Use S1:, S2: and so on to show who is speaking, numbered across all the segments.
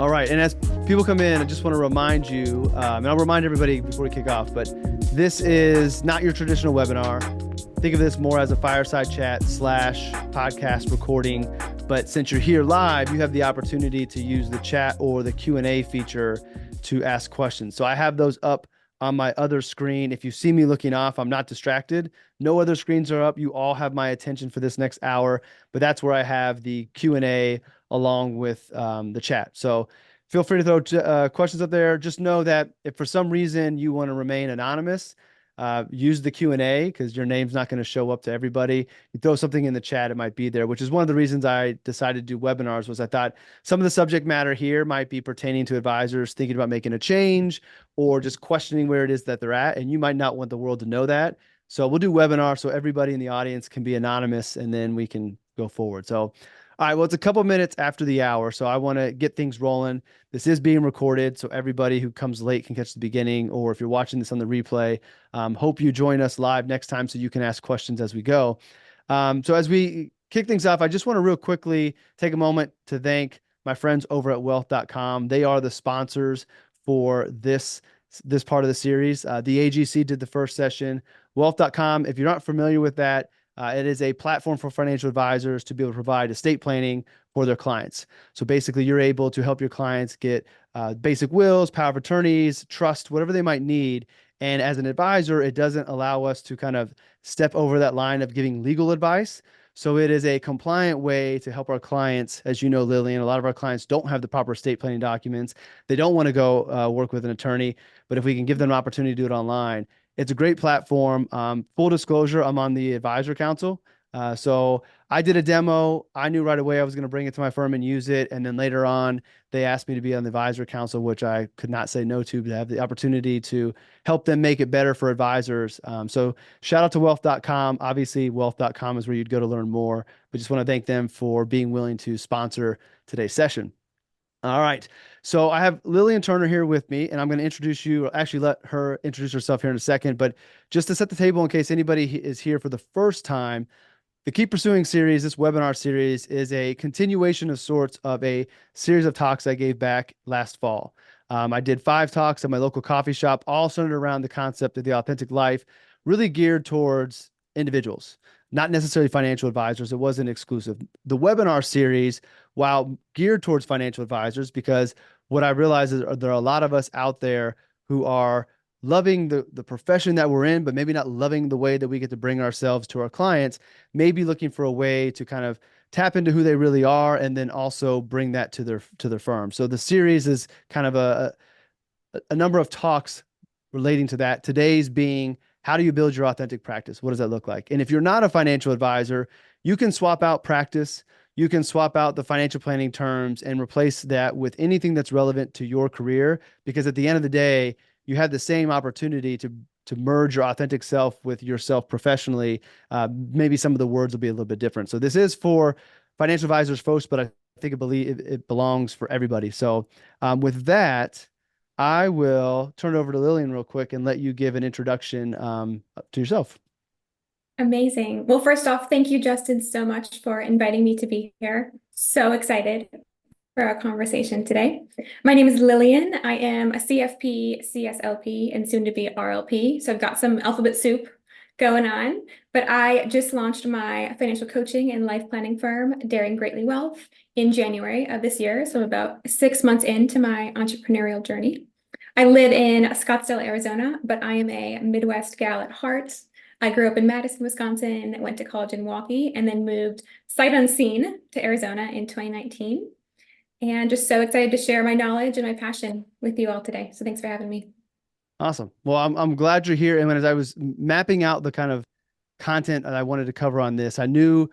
S1: All right. And as people come in, I just want to remind you, and I'll remind everybody before we kick off, but this is not your traditional webinar. Think of this more as a fireside chat slash podcast recording. But since you're here live, you have the opportunity to use the chat or the Q&A feature to ask questions. So I have those up on my other screen. If you see me looking off, I'm not distracted. No other screens are up. You all have my attention for this next hour, but that's where I have the Q&A along with the chat. So feel free to throw questions up there. Just know that if for some reason you want to remain anonymous, use the Q&A because your name's not going to show up to everybody. You throw something in the chat, it might be there, which is one of the reasons I decided to do webinars was I thought some of the subject matter here might be pertaining to advisors thinking about making a change or just questioning where it is that they're at. And you might not want the world to know that. So we'll do webinar so everybody in the audience can be anonymous and then we can go forward. So all right, well, it's a couple minutes after the hour, so I want to get things rolling. This is being recorded, so everybody who comes late can catch the beginning, or if you're watching this on the replay, hope you join us live next time so you can ask questions as we go. So as we kick things off, I just want to real quickly take a moment to thank my friends over at wealth.com. They are the sponsors for this part of the series. The AGC did the first session. Wealth.com, if you're not familiar with that, it is a platform for financial advisors to be able to provide estate planning for their clients. So basically, you're able to help your clients get basic wills, power of attorneys, trust, whatever they might need. And as an advisor, it doesn't allow us to kind of step over that line of giving legal advice. So it is a compliant way to help our clients. As you know, Lillian, a lot of our clients don't have the proper estate planning documents. They don't want to go work with an attorney, but if we can give them an opportunity to do it online, it's a great platform. Full disclosure, I'm on the advisor council. So I did a demo. I knew right away I was going to bring it to my firm and use it. And then later on, they asked me to be on the advisor council, which I could not say no to have the opportunity to help them make it better for advisors. So shout out to wealth.com. Obviously, wealth.com is where you'd go to learn more. But just want to thank them for being willing to sponsor today's session. All right. So I have Lillian Turner here with me, and I'm going to introduce you, or actually let her introduce herself here in a second. But just to set the table in case anybody is here for the first time, the Keep Pursuing series, this webinar series, is a continuation of sorts of a series of talks I gave back last fall. I did 5 talks at my local coffee shop, all centered around the concept of the authentic life, really geared towards individuals, not necessarily financial advisors. It wasn't exclusive. The webinar series, while geared towards financial advisors, because what I realize is there are a lot of us out there who are loving the profession that we're in, but maybe not loving the way that we get to bring ourselves to our clients, maybe looking for a way to kind of tap into who they really are and then also bring that to their firm. So the series is kind of a number of talks relating to that. Today's being, how do you build your authentic practice? What does that look like? And if you're not a financial advisor, you can swap out practice. You can swap out the financial planning terms and replace that with anything that's relevant to your career. Because at the end of the day, you have the same opportunity to merge your authentic self with yourself professionally. Maybe some of the words will be a little bit different. So this is for financial advisors folks, but I think it belongs for everybody. So with that, I will turn it over to Lillian real quick and let you give an introduction to yourself.
S2: Amazing. Well, first off, thank you, Justin, so much for inviting me to be here. So excited for our conversation today. My name is Lillian. I am a CFP, CSLP, and soon to be RLP. So I've got some alphabet soup going on, but I just launched my financial coaching and life planning firm, Daring Greatly Wealth, in January of this year. So I'm about 6 months into my entrepreneurial journey. I live in Scottsdale, Arizona, but I am a Midwest gal at heart. I grew up in Madison, Wisconsin, went to college in Milwaukee, and then moved sight unseen to Arizona in 2019. And just so excited to share my knowledge and my passion with you all today. So thanks for having me.
S1: Awesome. Well, I'm glad you're here. And as I was mapping out the kind of content that I wanted to cover on this, I knew,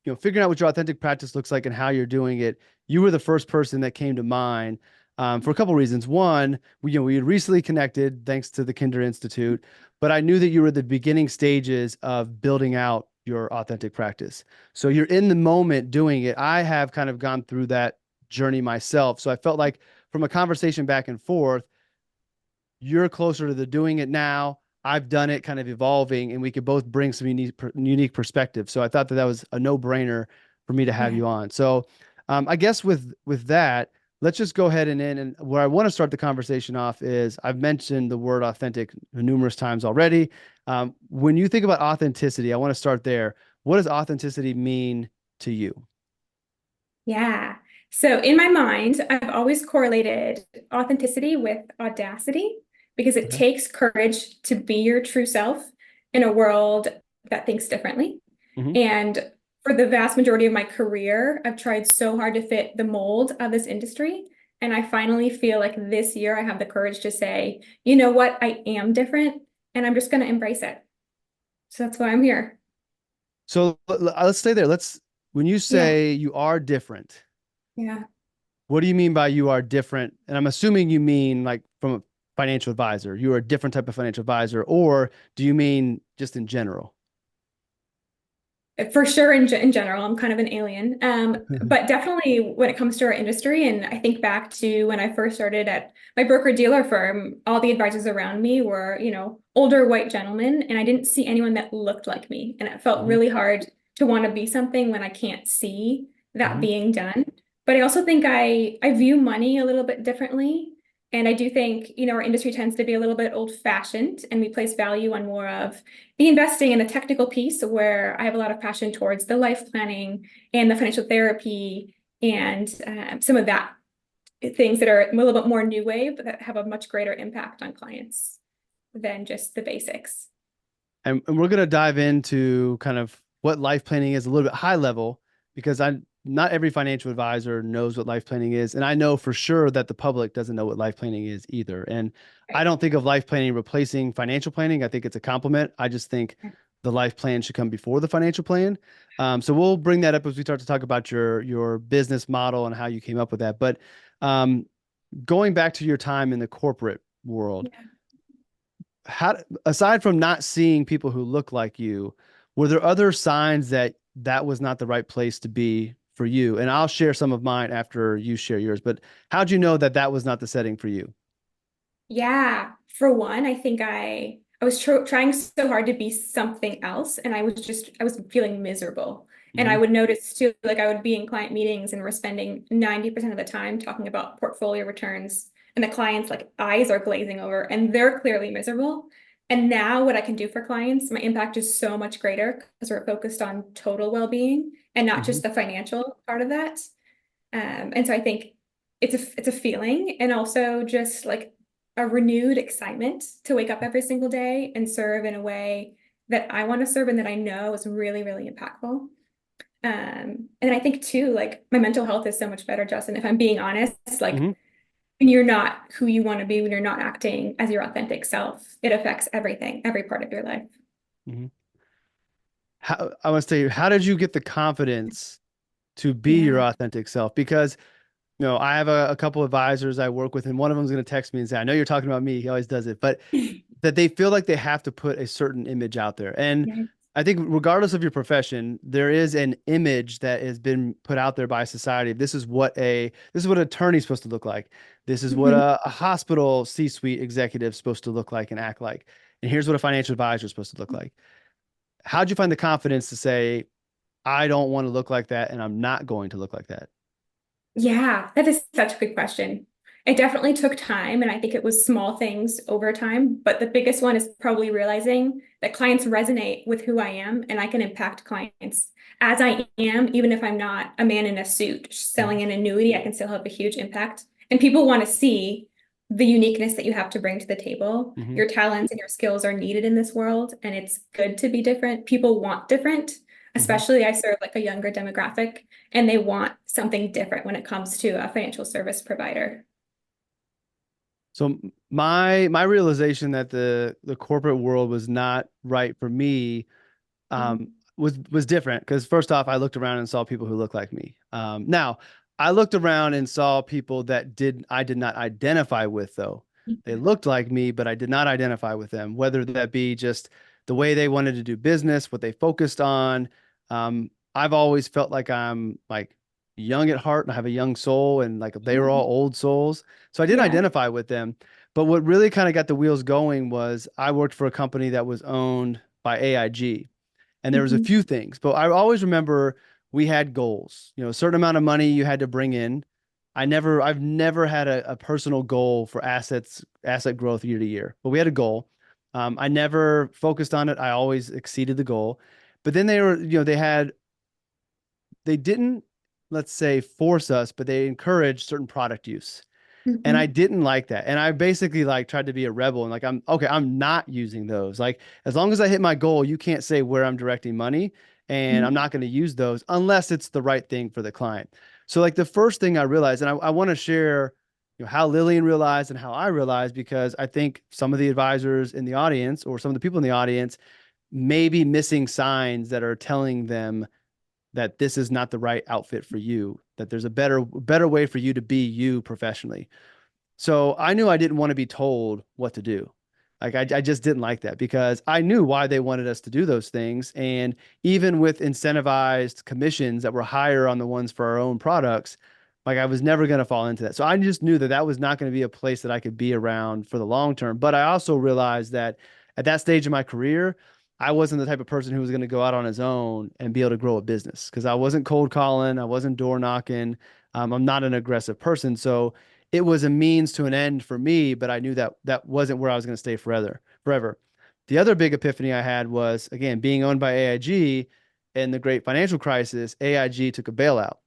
S1: figuring out what your authentic practice looks like and how you're doing it, you were the first person that came to mind for a couple of reasons. One, we had recently connected thanks to the Kinder Institute, but I knew that you were at the beginning stages of building out your authentic practice. So you're in the moment doing it. I have kind of gone through that journey myself. So I felt like from a conversation back and forth, you're closer to the doing it now. I've done it, kind of evolving, and we could both bring some unique perspective. So I thought that was a no-brainer for me to have you on. So I guess with that, let's just go ahead and end. And where I want to start the conversation off is I've mentioned the word authentic numerous times already. When you think about authenticity, I want to start there. What does authenticity mean to you?
S2: Yeah. So in my mind, I've always correlated authenticity with audacity because it
S1: Okay.
S2: takes courage to be your true self in a world that thinks differently.
S1: Hmm.
S2: And for the vast majority of my career, I've tried so hard to fit the mold of this industry. And I finally feel like this year I have the courage to say, you know what, I am different and I'm just going to embrace it. So that's why I'm here.
S1: So let's stay there. When you
S2: Yeah.
S1: say you are different,
S2: Yeah.
S1: what do you mean by you are different? And I'm assuming you mean like from a financial advisor, you are a different type of financial advisor, or do you mean just in general?
S2: For sure, in general, I'm kind of an alien. But definitely when it comes to our industry, and I think back to when I first started at my broker-dealer firm, all the advisors around me were, older white gentlemen, and I didn't see anyone that looked like me. And it felt
S1: Hmm.
S2: really hard to want to be something when I can't see that
S1: Hmm.
S2: being done. But I also think I view money a little bit differently. And I do think, our industry tends to be a little bit old-fashioned, and we place value on more of the investing in the technical piece where I have a lot of passion towards the life planning and the financial therapy and some of that things that are a little bit more new wave, but that have a much greater impact on clients than just the basics.
S1: And we're going to dive into kind of what life planning is a little bit high level because not every financial advisor knows what life planning is. And I know for sure that the public doesn't know what life planning is either. And I
S2: Right.
S1: don't think of life planning replacing financial planning. I think it's a complement. I just think
S2: Yeah.
S1: the life plan should come before the financial plan. So we'll bring that up as we start to talk about your business model and how you came up with that. But um, going back to your time in the corporate world, how aside from not seeing people who look like you, were there other signs that that was not the right place to be for you? And I'll share some of mine after you share yours, but how'd you know that that was not the setting for you?
S2: Yeah, for one, I think I was trying so hard to be something else, and I was feeling miserable. And I
S1: Hmm.
S2: would notice too, like I would be in client meetings and we're spending 90% of the time talking about portfolio returns, and the clients like eyes are glazing over, and they're clearly miserable. And now what I can do for clients, my impact is so much greater because we're focused on total well-being and not
S1: Hmm.
S2: just the financial part of that. And so I think it's a feeling and also just like a renewed excitement to wake up every single day and serve in a way that I want to serve and that I know is really, really impactful. And I think too, like my mental health is so much better, Justin, if I'm being honest, like
S1: Hmm.
S2: when you're not who you want to be, when you're not acting as your authentic self, it affects everything, every part of your life.
S1: Hmm. How I want to say, how did you get the confidence to be your
S2: Yeah.
S1: authentic self? Because I have a couple advisors I work with, and one of them is going to text me and say, "I know you're talking about me." He always does it, but that they feel like they have to put a certain image out there. And
S2: Yeah.
S1: I think regardless of your profession, there is an image that has been put out there by society. This is what an attorney's supposed to look like. This is what
S2: Mhm.
S1: a hospital C-suite executive is supposed to look like and act like. And here's what a financial advisor is supposed to look like. How'd you find the confidence to say, I don't want to look like that and I'm not going to look like that?
S2: Yeah, that is such a good question. It definitely took time, and I think it was small things over time. But the biggest one is probably realizing that clients resonate with who I am, and I can impact clients as I am, even if I'm not a man in a suit selling an annuity, I can still have a huge impact. And people want to see the uniqueness that you have to bring to the table.
S1: Mm-hmm.
S2: Your talents and your skills are needed in this world, and it's good to be different. People want different,
S1: Hmm.
S2: especially I serve like a younger demographic and they want something different when it comes to a financial service provider.
S1: So my realization that the corporate world was not right for me
S2: Mhm.
S1: was different because first off, I looked around and saw people who looked like me. Now I looked around and saw people that I did not identify with though. They looked like me, but I did not identify with them, whether that be just the way they wanted to do business, what they focused on. I've always felt like I'm like young at heart and I have a young soul, and like they were all old souls. So I did
S2: Yeah.
S1: identify with them. But what really kind of got the wheels going was I worked for a company that was owned by AIG. And there was a
S2: Mhm.
S1: few things, but I always remember we had goals, a certain amount of money you had to bring in. I've never had a personal goal for asset growth year to year, but we had a goal. I never focused on it. I always exceeded the goal. But then they didn't, let's say, force us, but they encouraged certain product use. And I
S2: Mhm.
S1: didn't like that. And I basically like tried to be a rebel and like, I'm okay, I'm not using those. Like, as long as I hit my goal, you can't say where I'm directing money. And I'm
S2: Mhm.
S1: not going to use those unless it's the right thing for the client. So, like, the first thing I realized, and I want to share, how Lillian realized and how I realized, because I think some of the advisors in the audience or some of the people in the audience may be missing signs that are telling them that this is not the right outfit for you, that there's a better way for you to be you professionally. So I knew I didn't want to be told what to do. Like I just didn't like that because I knew why they wanted us to do those things. And even with incentivized commissions that were higher on the ones for our own products, like I was never going to fall into that. So I just knew that that was not going to be a place that I could be around for the long term. But I also realized that at that stage of my career, I wasn't the type of person who was going to go out on his own and be able to grow a business because I wasn't cold calling, I wasn't door knocking. I'm not an aggressive person. So it was a means to an end for me, but I knew that that wasn't where I was going to stay forever. The other big epiphany I had was, again, being owned by AIG in the great financial crisis. AIG took a bailout,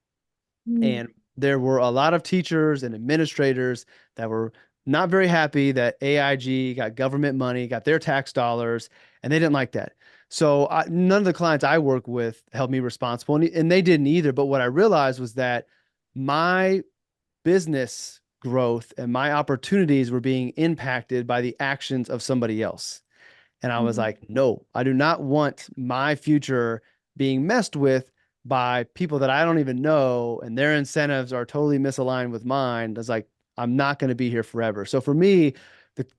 S2: Mhm.
S1: and there were a lot of teachers and administrators that were not very happy that AIG got government money, got their tax dollars, and they didn't like that. So none of the clients I work with held me responsible, and they didn't either. But what I realized was that my business growth and my opportunities were being impacted by the actions of somebody else. And I was
S2: Mhm.
S1: like, no, I do not want my future being messed with by people that I don't even know and their incentives are totally misaligned with mine. I was like, I'm not going to be here forever. So for me,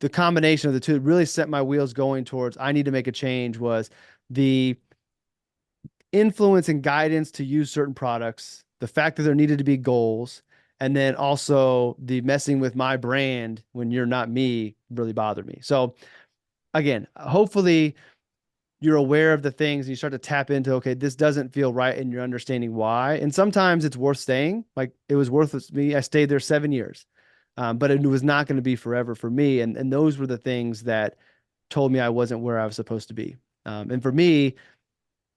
S1: the combination of the two really set my wheels going towards I need to make a change was the influence and guidance to use certain products, the fact that there needed to be goals, and then also the messing with my brand when you're not me really bothered me. So again, hopefully you're aware of the things and you start to tap into, okay, this doesn't feel right and you're understanding why. And sometimes it's worth staying. Like it was worth me. I stayed there 7 years. But it was not going to be forever for me. And those were the things that told me I wasn't where I was supposed to be. And for me,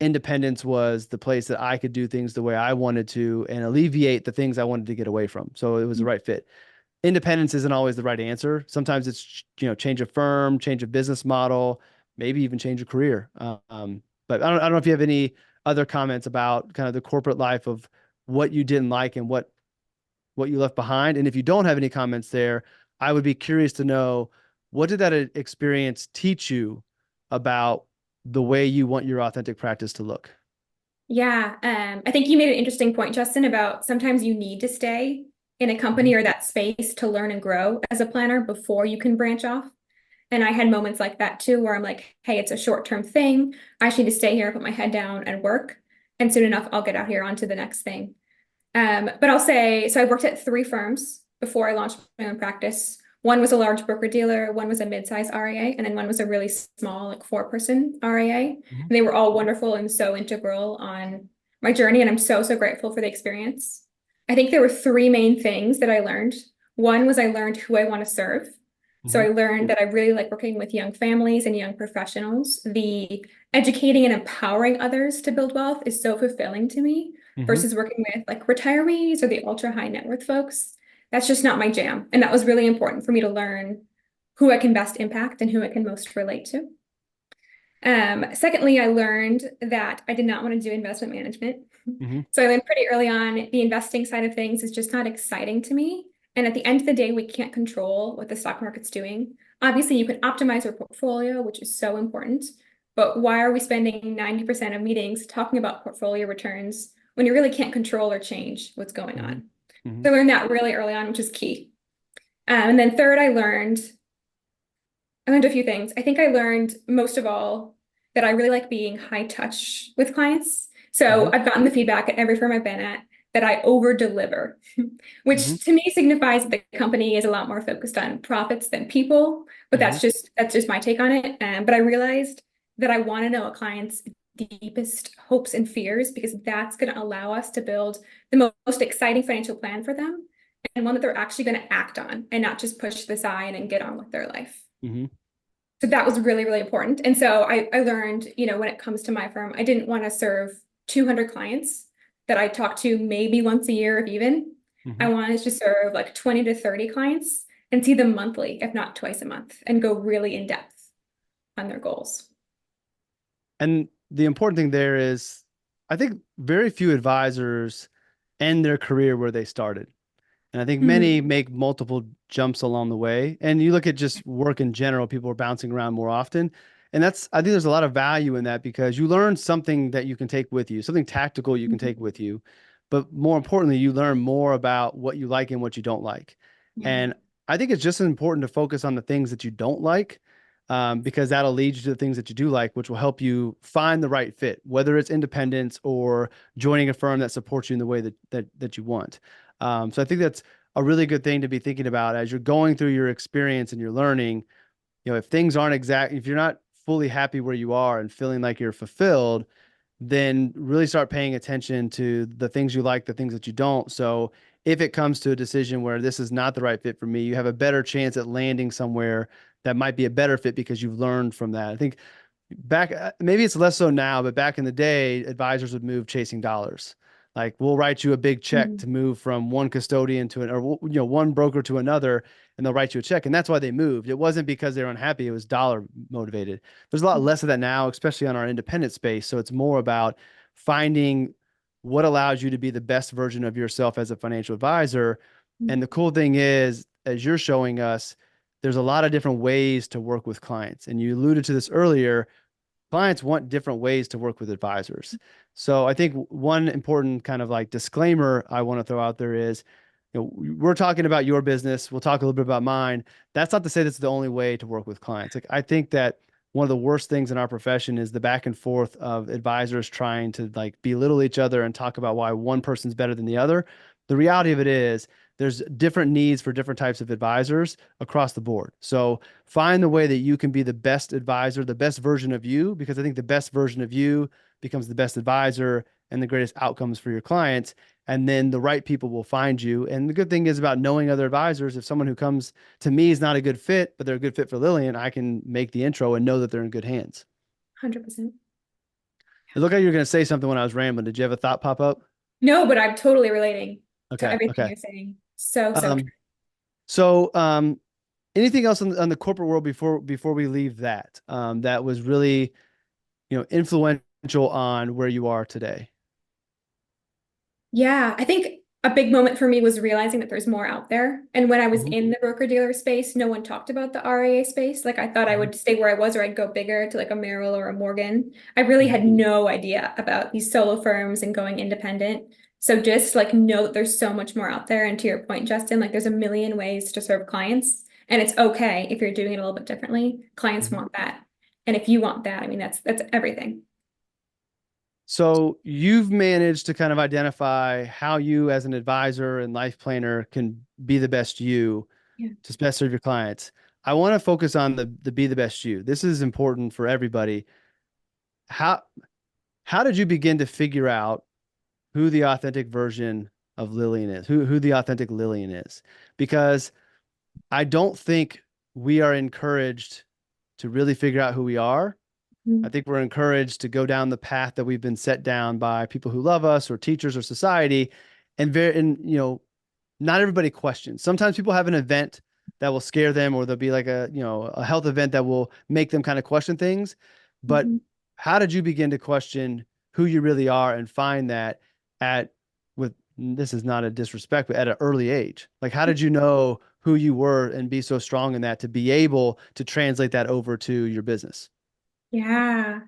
S1: independence was the place that I could do things the way I wanted to and alleviate the things I wanted to get away from. So it was the right fit. Independence isn't always the right answer. Sometimes it's, change of firm, change of business model, maybe even change of career. But I don't know if you have any other comments about kind of the corporate life of what you didn't like and what you left behind. And if you don't have any comments there, I would be curious to know what did that experience teach you about the way you want your authentic practice to look?
S2: Yeah, I think you made an interesting point, Justin, about sometimes you need to stay in a
S1: Mhm.
S2: company or that space to learn and grow as a planner before you can branch off. And I had moments like that too, where I'm like, hey, it's a short-term thing. I just need to stay here, put my head down and work. And soon enough, I'll get out here onto the next thing. But I'll say, so I worked at three firms before I launched my own practice. One was a large broker dealer, one was a mid-size RIA, and then one was a really small, like four-person RIA. And
S1: Mhm.
S2: they were all wonderful and so integral on my journey. And I'm so, so grateful for the experience. I think there were three main things that I learned. One was I learned who I want to serve. So I
S1: Mhm.
S2: learned that I really like working with young families and young professionals. The educating and empowering others to build wealth is so fulfilling to me
S1: Mhm.
S2: versus working with like retirees or the ultra high net worth folks. That's just not my jam. And that was really important for me to learn who I can best impact and who I can most relate to. Secondly, I learned that I did not want to do investment management.
S1: Mhm.
S2: So I learned pretty early on the investing side of things is just not exciting to me. And at the end of the day, we can't control what the stock market's doing. Obviously, you can optimize your portfolio, which is so important. But why are we spending 90% of meetings talking about portfolio returns when you really can't control or change what's going
S1: Mhm.
S2: on?
S1: Mhm.
S2: So I learned that really early on, which is key. And then third, I learned a few things. I think I learned most of all that I really like being high touch with clients. So
S1: Mhm.
S2: I've gotten the feedback at every firm I've been at that I over deliver,
S1: Mhm.
S2: which to me signifies that the company is a lot more focused on profits than people. But
S1: Mhm.
S2: that's just my take on it. But I realized that I want to know a client's deepest hopes and fears because that's going to allow us to build the most exciting financial plan for them. and one that they're actually going to act on and not just push to the side and get on with their life.
S1: Hmm.
S2: So that was really, really important. And so I learned, when it comes to my firm, I didn't want to serve 200 clients that I talk to maybe once a year, if even.
S1: Hmm.
S2: I wanted to serve like 20 to 30 clients and see them monthly, if not twice a month, and go really in depth on their goals.
S1: And the important thing there is, I think very few advisors end their career where they started. And I think many
S2: Mhm.
S1: make multiple jumps along the way. And you look at just work in general, people are bouncing around more often. And I think there's a lot of value in that because you learn something that you can take with you, something tactical you can take with you. But more importantly, you learn more about what you like and what you don't like.
S2: Yeah.
S1: And I think it's just as important to focus on the things that you don't like, because that'll lead you to the things that you do like, which will help you find the right fit, whether it's independence or joining a firm that supports you in the way that you want. So I think that's a really good thing to be thinking about as you're going through your experience and you're learning. If things aren't exact, if you're not fully happy where you are and feeling like you're fulfilled, then really start paying attention to the things you like, the things that you don't. So if it comes to a decision where this is not the right fit for me, you have a better chance at landing somewhere that might be a better fit because you've learned from that. I think back, maybe it's less so now, but back in the day, advisors would move chasing dollars. Like we'll write you a big check
S2: Mhm.
S1: to move from one custodian to an, or one broker to another, and they'll write you a check, and that's why they moved. It wasn't because they were unhappy; it was dollar motivated. There's a lot less of that now, especially on our independent space. So it's more about finding what allows you to be the best version of yourself as a financial advisor. And the cool thing is, as you're showing us, there's a lot of different ways to work with clients. And you alluded to this earlier, clients want different ways to work with advisors. So I think one important kind of like disclaimer I want to throw out there is, we're talking about your business. We'll talk a little bit about mine. That's not to say that's the only way to work with clients. Like I think that one of the worst things in our profession is the back and forth of advisors trying to like belittle each other and talk about why one person's better than the other. The reality of it is there's different needs for different types of advisors across the board. So find the way that you can be the best advisor, the best version of you, because I think the best version of you becomes the best advisor and the greatest outcomes for your clients. And then the right people will find you. And the good thing is about knowing other advisors. If someone who comes to me is not a good fit, but they're a good fit for Lillian, I can make the intro and know that they're in good hands.
S2: 100%.
S1: It looked like you were going to say something when I was rambling. Did you have a thought pop up?
S2: No, but I'm totally relating to
S1: Okay.
S2: everything
S1: Okay.
S2: you're saying. So, so true.
S1: Um, so anything else on the corporate world before we leave that, that was really, influential on where you are today?
S2: Yeah, I think a big moment for me was realizing that there's more out there. And when I was
S1: Mhm.
S2: in the broker-dealer space, no one talked about the RIA space. Like I thought I
S1: Mhm.
S2: would stay where I was or I'd go bigger to like a Merrill or a Morgan. I really
S1: Mhm.
S2: had no idea about these solo firms and going independent. So just like know that there's so much more out there. And to your point, Justin, like there's a million ways to serve clients. And it's okay if you're doing it a little bit differently. Clients
S1: Mhm.
S2: want that. And if you want that, I mean, that's everything.
S1: So you've managed to kind of identify how you as an advisor and life planner can be the best you
S2: Yeah.
S1: to best serve your clients. I want to focus on the be the best you. This is important for everybody. How how did you begin to figure out who the authentic version of Lillian is? Who the authentic Lillian is? Because I don't think we are encouraged to really figure out who we are. I
S2: Mhm.
S1: think we're encouraged to go down the path that we've been set down by people who love us or teachers or society. And not everybody questions. Sometimes people have an event that will scare them, or there'll be like a health event that will make them kind of question things. But
S2: Mhm.
S1: how did you begin to question who you really are and find that at with this is not a disrespect, but at an early age? Like, how did you know who you were and be so strong in that to be able to translate that over to your business?
S2: Yeah.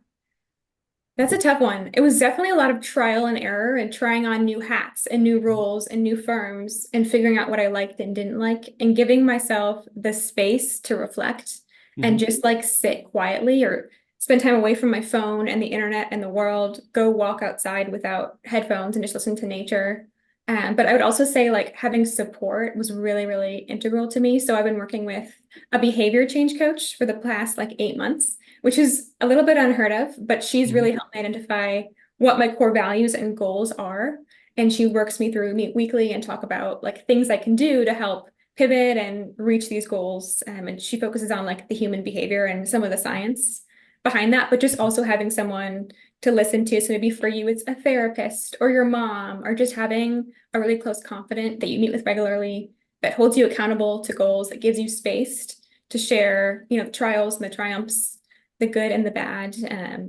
S2: That's a tough one. It was definitely a lot of trial and error and trying on new hats and new roles and new firms and figuring out what I liked and didn't like and giving myself the space to reflect and
S1: Hmm.
S2: just like sit quietly or spend time away from my phone and the internet and the world, go walk outside without headphones and just listen to nature. But I would also say like having support was really, really integral to me. So I've been working with a behavior change coach for the past like 8 months, which is a little bit unheard of, but she's
S1: Hmm.
S2: really helped me identify what my core values and goals are And she works me through, meet weekly and talk about like things I can do to help pivot and reach these goals. And she focuses on like the human behavior and some of the science behind that, but just also having someone to listen to. So maybe for you, it's a therapist or your mom, or just having a really close confidant that you meet with regularly that holds you accountable to goals, that gives you space to share, the trials and the triumphs, the good and the bad.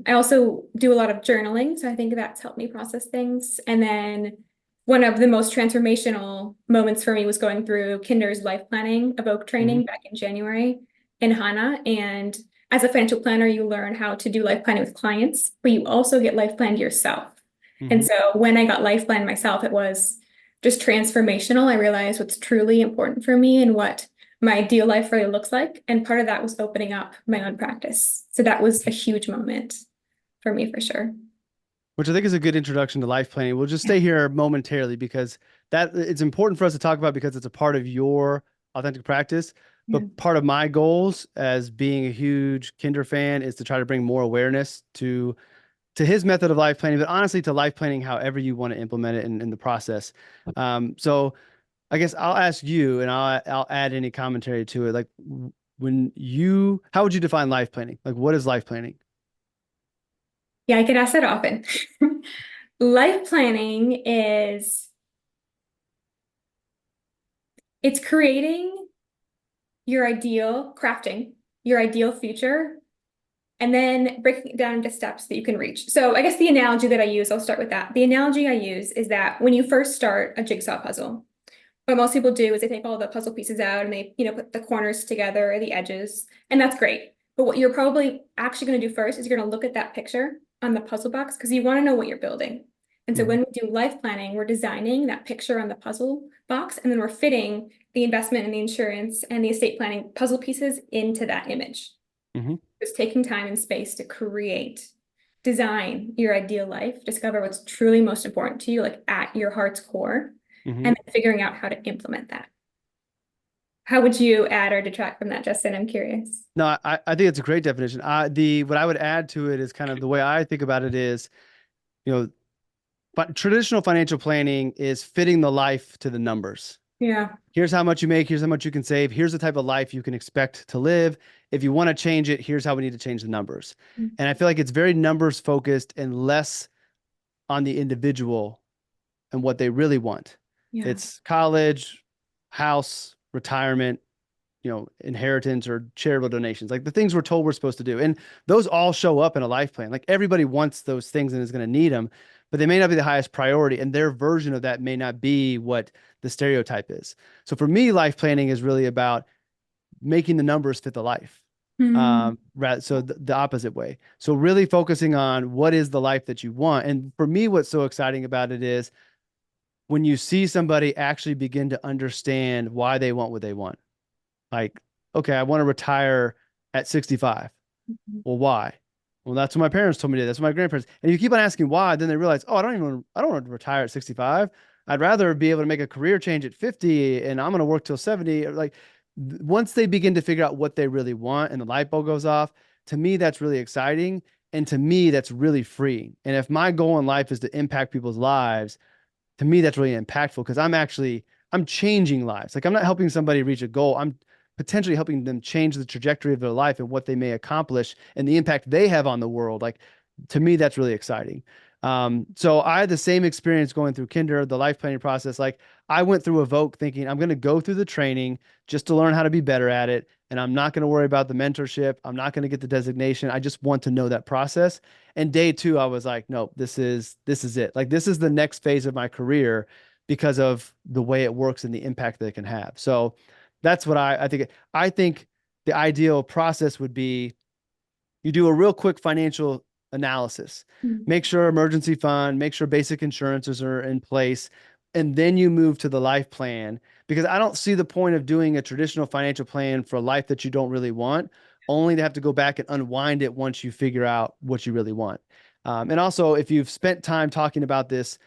S2: I also do a lot of journaling, so I think that's helped me process things. And then one of the most transformational moments for me was going through Kinder's life planning evoke
S1: Mhm.
S2: training back in January in Hana. And as a financial planner, you learn how to do life planning with clients, but you also get life planned yourself. And
S1: Mhm.
S2: so when I got life planned myself, it was just transformational. I realized what's truly important for me and what my ideal life really looks like. And part of that was opening up my own practice. So that was a huge moment for me for sure.
S1: Which I think is a good introduction to life planning. We'll just stay here momentarily because that it's important for us to talk about because it's a part of your authentic practice.
S2: Yeah.
S1: But part of my goals as being a huge Kinder fan is to try to bring more awareness to his method of life planning, but honestly to life planning however you want to implement it in the process. So I guess I'll ask you and I'll add any commentary to it. Like how would you define life planning? Like what is life planning?
S2: Yeah, I get asked that often. Life planning is it's creating crafting your ideal future, and then breaking it down into steps that you can reach. So I guess the analogy that I use, I'll start with that. The analogy I use is that when you first start a jigsaw puzzle, what most people do is they take all the puzzle pieces out and they, put the corners together, the edges, and that's great. But what you're probably actually going to do first is you're going to look at that picture on the puzzle box because you want to know what you're building. And so
S1: Hmm.
S2: when we do life planning, we're designing that picture on the puzzle box, and then we're fitting the investment and the insurance and the estate planning puzzle pieces into that image.
S1: Hmm.
S2: Just taking time and space to create, design your ideal life, discover what's truly most important to you, like at your heart's core,
S1: Hmm.
S2: and then figuring out how to implement that. How would you add or detract from that, Justin? I'm curious.
S1: No, I think it's a great definition. What I would add to it is kind of the way I think about it is, you know, but traditional financial planning is fitting the life to the numbers.
S2: Yeah.
S1: Here's how much you make, here's how much you can save, here's the type of life you can expect to live. If you want to change it, here's how we need to change the numbers. And I feel like it's very numbers focused and less on the individual and what they really want.
S2: Yeah.
S1: It's college, house, retirement, inheritance or charitable donations, like the things we're told we're supposed to do. And those all show up in a life plan. Like everybody wants those things and is going to need them, but they may not be the highest priority. And their version of that may not be what the stereotype is. So for me, life planning is really about making the numbers fit the life.
S2: Mm.
S1: So the opposite way. So really focusing on what is the life that you want. And for me, what's so exciting about it is when you see somebody actually begin to understand why they want what they want. Like, okay, I want to retire at 65. Well, why? Well, that's what my parents told me to do. That's what my grandparents. And you keep on asking why, then they realize, oh, I don't want to retire at 65. I'd rather be able to make a career change at 50 and I'm going to work till 70. Like once they begin to figure out what they really want and the light bulb goes off, to me, that's really exciting. And to me, that's really freeing. And if my goal in life is to impact people's lives, to me that's really impactful because I'm changing lives. Like I'm not helping somebody reach a goal. I'm potentially helping them change the trajectory of their life and what they may accomplish and the impact they have on the world. Like to me, that's really exciting. So I had the same experience going through Kinder, the life planning process. Like I went through Evoke thinking I'm going to go through the training just to learn how to be better at it. And I'm not going to worry about the mentorship. I'm not going to get the designation. I just want to know that process. And day two, I was like, no, this is it. Like this is the next phase of my career because of the way it works and the impact that it can have. So that's what I think. I think the ideal process would be you do a real quick financial analysis,
S2: Mm.
S1: make sure emergency fund, make sure basic insurances are in place, and then you move to the life plan. Because I don't see the point of doing a traditional financial plan for a life that you don't really want, only to have to go back and unwind it once you figure out what you really want. And also, if you've spent time talking about this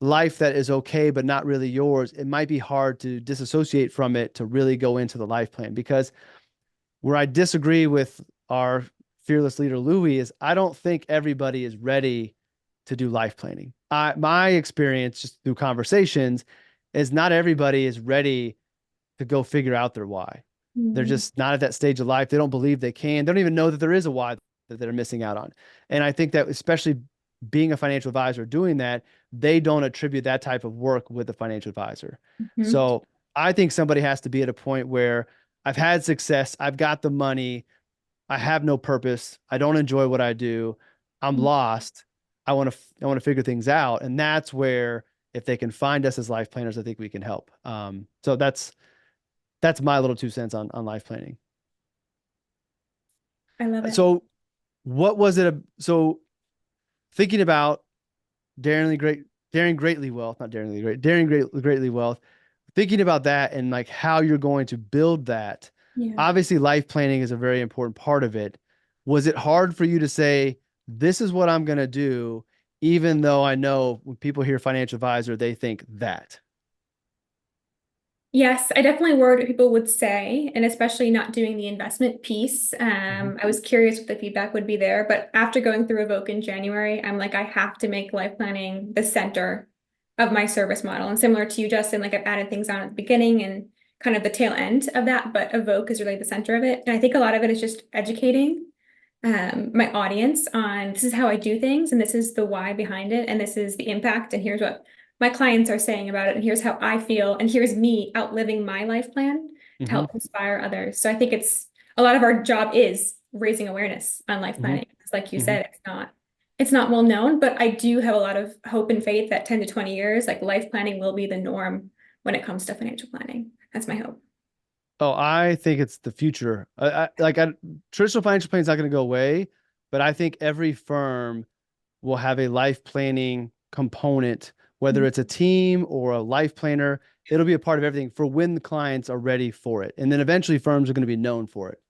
S1: life that is okay, but not really yours, it might be hard to disassociate from it to really go into the life plan. Because where I disagree with our fearless leader, Louis, is I don't think everybody is ready to do life planning. my experience just through conversations is not everybody is ready to go figure out their why. They're
S2: Mm,
S1: just not at that stage of life. They don't believe they can. They don't even know that there is a why that they're missing out on. And I think that especially being a financial advisor doing that, they don't attribute that type of work with a financial advisor.
S2: mhm,
S1: So I think somebody has to be at a point where I've had success, I've got the money, I have no purpose, I don't enjoy what I do, I'm lost. I want to figure things out. And that's where if they can find us as life planners, I think we can help. So that's my little 2 cents on life planning.
S2: I love it.
S1: So what was it? So thinking about daring greatly wealth, not daringly great, greatly wealth, thinking about that and like how you're going to build that.
S2: Yeah.
S1: Obviously, life planning is a very important part of it. Was it hard for you to say, this is what I'm going to do, even though I know when people hear financial advisor, they think that?
S2: Yes, I definitely worried what people would say, and especially not doing the investment piece.
S1: Mhm.
S2: I was curious what the feedback would be there, but after going through Evoke in January, I'm like, I have to make life planning the center of my service model. And similar to you, Justin, like I've added things on at the beginning and kind of the tail end of that, but Evoke is really the center of it. And I think a lot of it is just educating my audience on this is how I do things, and this is the why behind it, and this is the impact, and here's what my clients are saying about it, and here's how I feel, and here's me outliving my life plan to
S1: Mhm.
S2: help inspire others. So I think it's a lot of our job is raising awareness on life
S1: Mhm.
S2: planning. It's like you
S1: Mhm.
S2: said, it's not well known, but I do have a lot of hope and faith that 10 to 20 years, like life planning will be the norm when it comes to financial planning. That's my hope.
S1: Oh, I think it's the future. Traditional financial planning is not going to go away, but I think every firm will have a life planning component, whether it's a team or a life planner. It'll be a part of everything for when the clients are ready for it, and then eventually firms are going to be known for it.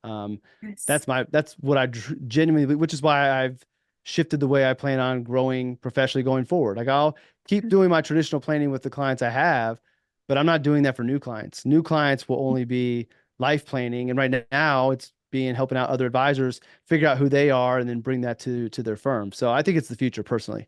S2: Yes.
S1: That's what I genuinely, which is why I've shifted the way I plan on growing professionally going forward. Like I'll keep doing my traditional planning with the clients I have, but I'm not doing that for new clients. New clients will only be life planning, and right now it's being helping out other advisors figure out who they are and then bring that to their firm. So I think it's the future personally.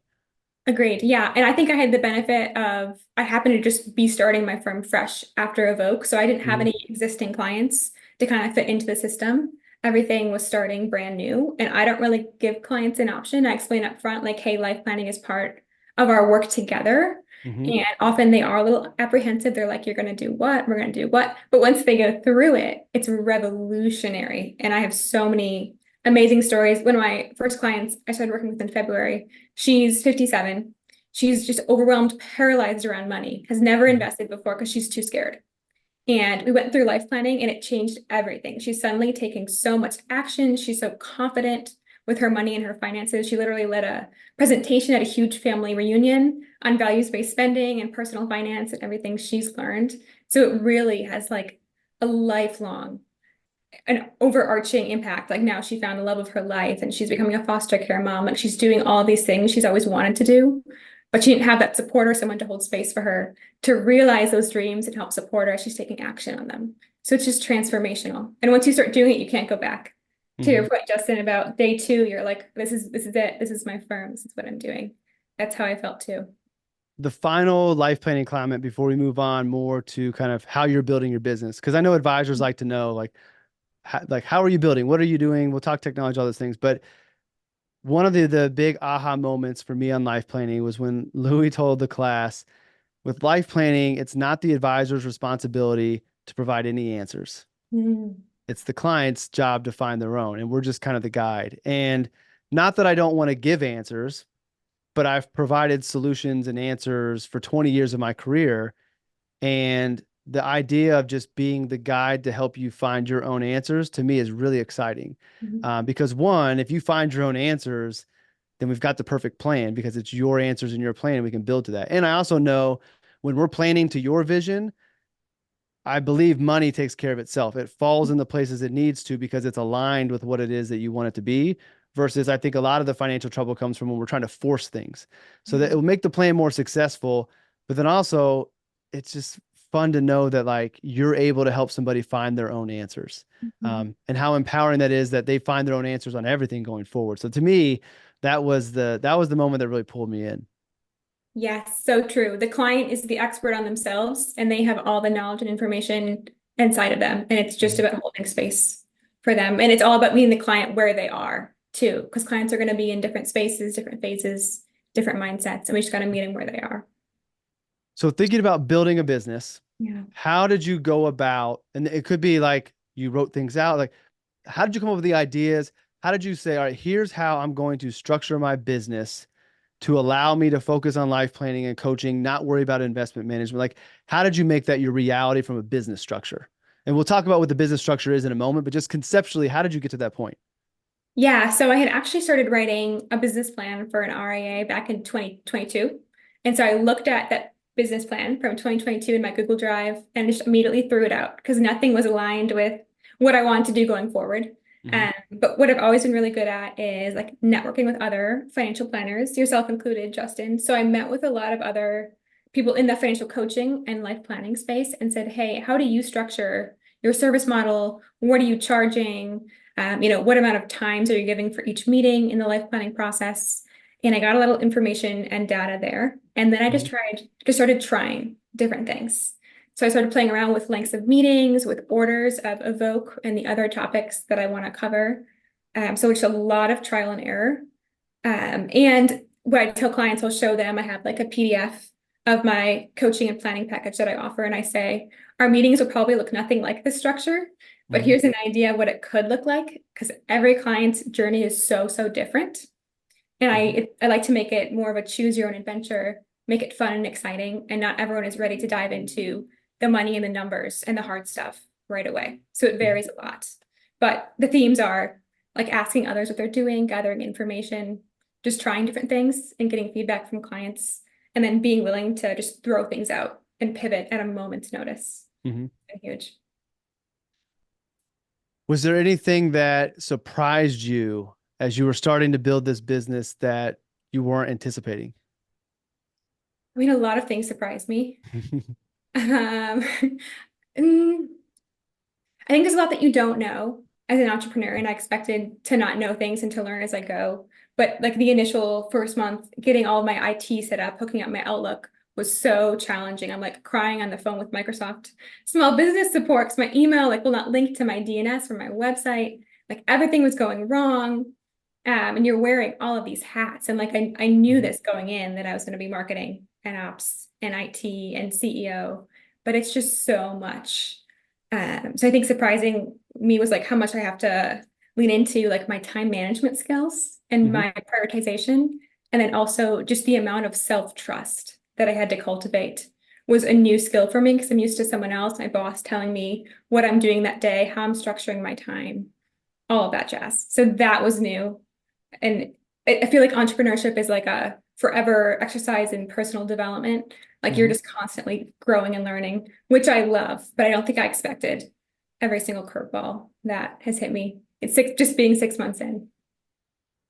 S2: Agreed. Yeah. And I think I had the benefit of I happened to just be starting my firm fresh after Evoke. So I didn't have
S1: Mhm.
S2: any existing clients to kind of fit into the system. Everything was starting brand new. And I don't really give clients an option. I explain up front, like, hey, life planning is part of our work together.
S1: Mhm.
S2: And often they are a little apprehensive. They're like, you're going to do what? We're going to do what? But once they go through it, it's revolutionary. And I have so many amazing stories. One of my first clients I started working with in February, she's 57. She's just overwhelmed, paralyzed around money, has never
S1: Mhm.
S2: invested before because she's too scared. And we went through life planning and it changed everything. She's suddenly taking so much action. She's so confident with her money and her finances. She literally led a presentation at a huge family reunion on values-based spending and personal finance and everything she's learned. So it really has like a lifelong, an overarching impact. Like now she found the love of her life and she's becoming a foster care mom. Like she's doing all these things she's always wanted to do, but she didn't have that support or someone to hold space for her to realize those dreams and help support her as she's taking action on them. So it's just transformational. And once you start doing it, you can't go back. To your
S1: Mhm.
S2: point, Justin, about day two, you're like, this is it. This is my firm. This is what I'm doing. That's how I felt too.
S1: The final life planning comment before we move on more to kind of how you're building your business. Because I know advisors like to know like how are you building? What are you doing? We'll talk technology, all those things. But one of the big aha moments for me on life planning was when Louis told the class, with life planning, it's not the advisor's responsibility to provide any answers.
S2: Mm,
S1: It's the client's job to find their own, and we're just kind of the guide. And not that I don't want to give answers, but I've provided solutions and answers for 20 years of my career. And the idea of just being the guide to help you find your own answers to me is really exciting.
S2: mhm,
S1: Because one, if you find your own answers, then we've got the perfect plan because it's your answers and your plan, and we can build to that. And I also know when we're planning to your vision, I believe money takes care of itself. It falls in the places it needs to because it's aligned with what it is that you want it to be. Versus, I think a lot of the financial trouble comes from when we're trying to force things. So that it
S2: yeah.
S1: will make the plan more successful, but then also it's just fun to know that like you're able to help somebody find their own answers,
S2: Mhm.
S1: and how empowering that is that they find their own answers on everything going forward. So to me, that was the moment that really pulled me in.
S2: Yes, so true. The client is the expert on themselves and they have all the knowledge and information inside of them. And it's just
S1: Mhm.
S2: about holding space for them. And it's all about meeting the client where they are too, because clients are going to be in different spaces, different phases, different mindsets, and we just got to meet them where they are.
S1: So thinking about building a business,
S2: Yeah.
S1: how did you go about, and it could be like you wrote things out, like how did you come up with the ideas? How did you say, all right, here's how I'm going to structure my business to allow me to focus on life planning and coaching, not worry about investment management? Like, how did you make that your reality from a business structure? And we'll talk about what the business structure is in a moment, but just conceptually, how did you get to that point?
S2: Yeah, so I had actually started writing a business plan for an RIA back in 2022. And so I looked at that business plan from 2022 in my Google Drive and just immediately threw it out because nothing was aligned with what I wanted to do going forward.
S1: Mhm.
S2: But what I've always been really good at is like networking with other financial planners, yourself included, Justin. So I met with a lot of other people in the financial coaching and life planning space and said, hey, how do you structure your service model? What are you charging? What amount of times are you giving for each meeting in the life planning process? And I got a little information and data there. And then I
S1: Mhm.
S2: just started trying different things. So I started playing around with lengths of meetings, with orders of evoke and the other topics that I want to cover. So it's a lot of trial and error. And what I tell clients, I'll show them, I have like a PDF of my coaching and planning package that I offer. And I say, our meetings will probably look nothing like this structure, but
S1: Mhm.
S2: here's an idea of what it could look like because every client's journey is so, so different. And
S1: Mhm.
S2: I like to make it more of a choose your own adventure, make it fun and exciting, and not everyone is ready to dive into the money and the numbers and the hard stuff right away. So it
S1: Mhm.
S2: varies a lot. But the themes are like asking others what they're doing, gathering information, just trying different things and getting feedback from clients, and then being willing to just throw things out and pivot at a moment's notice.
S1: Mhm.
S2: It's been huge.
S1: Was there anything that surprised you as you were starting to build this business that you weren't anticipating?
S2: I mean, a lot of things surprised me. Um, mm, I think there's a lot that you don't know as an entrepreneur, and I expected to not know things and to learn as I go. But like the initial first month, getting all of my IT set up, hooking up my Outlook was so challenging. I'm like crying on the phone with Microsoft small business support because my email like will not link to my DNS from my website. Like everything was going wrong. And you're wearing all of these hats. And like I knew
S1: Mhm.
S2: this going in that I was going to be marketing and ops and IT and CEO, but it's just so much. So I think surprising me was like how much I have to lean into like my time management skills and
S1: Mhm.
S2: my prioritization. And then also just the amount of self-trust that I had to cultivate was a new skill for me because I'm used to someone else, my boss telling me what I'm doing that day, how I'm structuring my time, all of that jazz. So that was new. And I feel like entrepreneurship is like a forever exercise in personal development. Like you're
S1: Mhm.
S2: just constantly growing and learning, which I love, but I don't think I expected every single curveball that has hit me. It's just being 6 months in.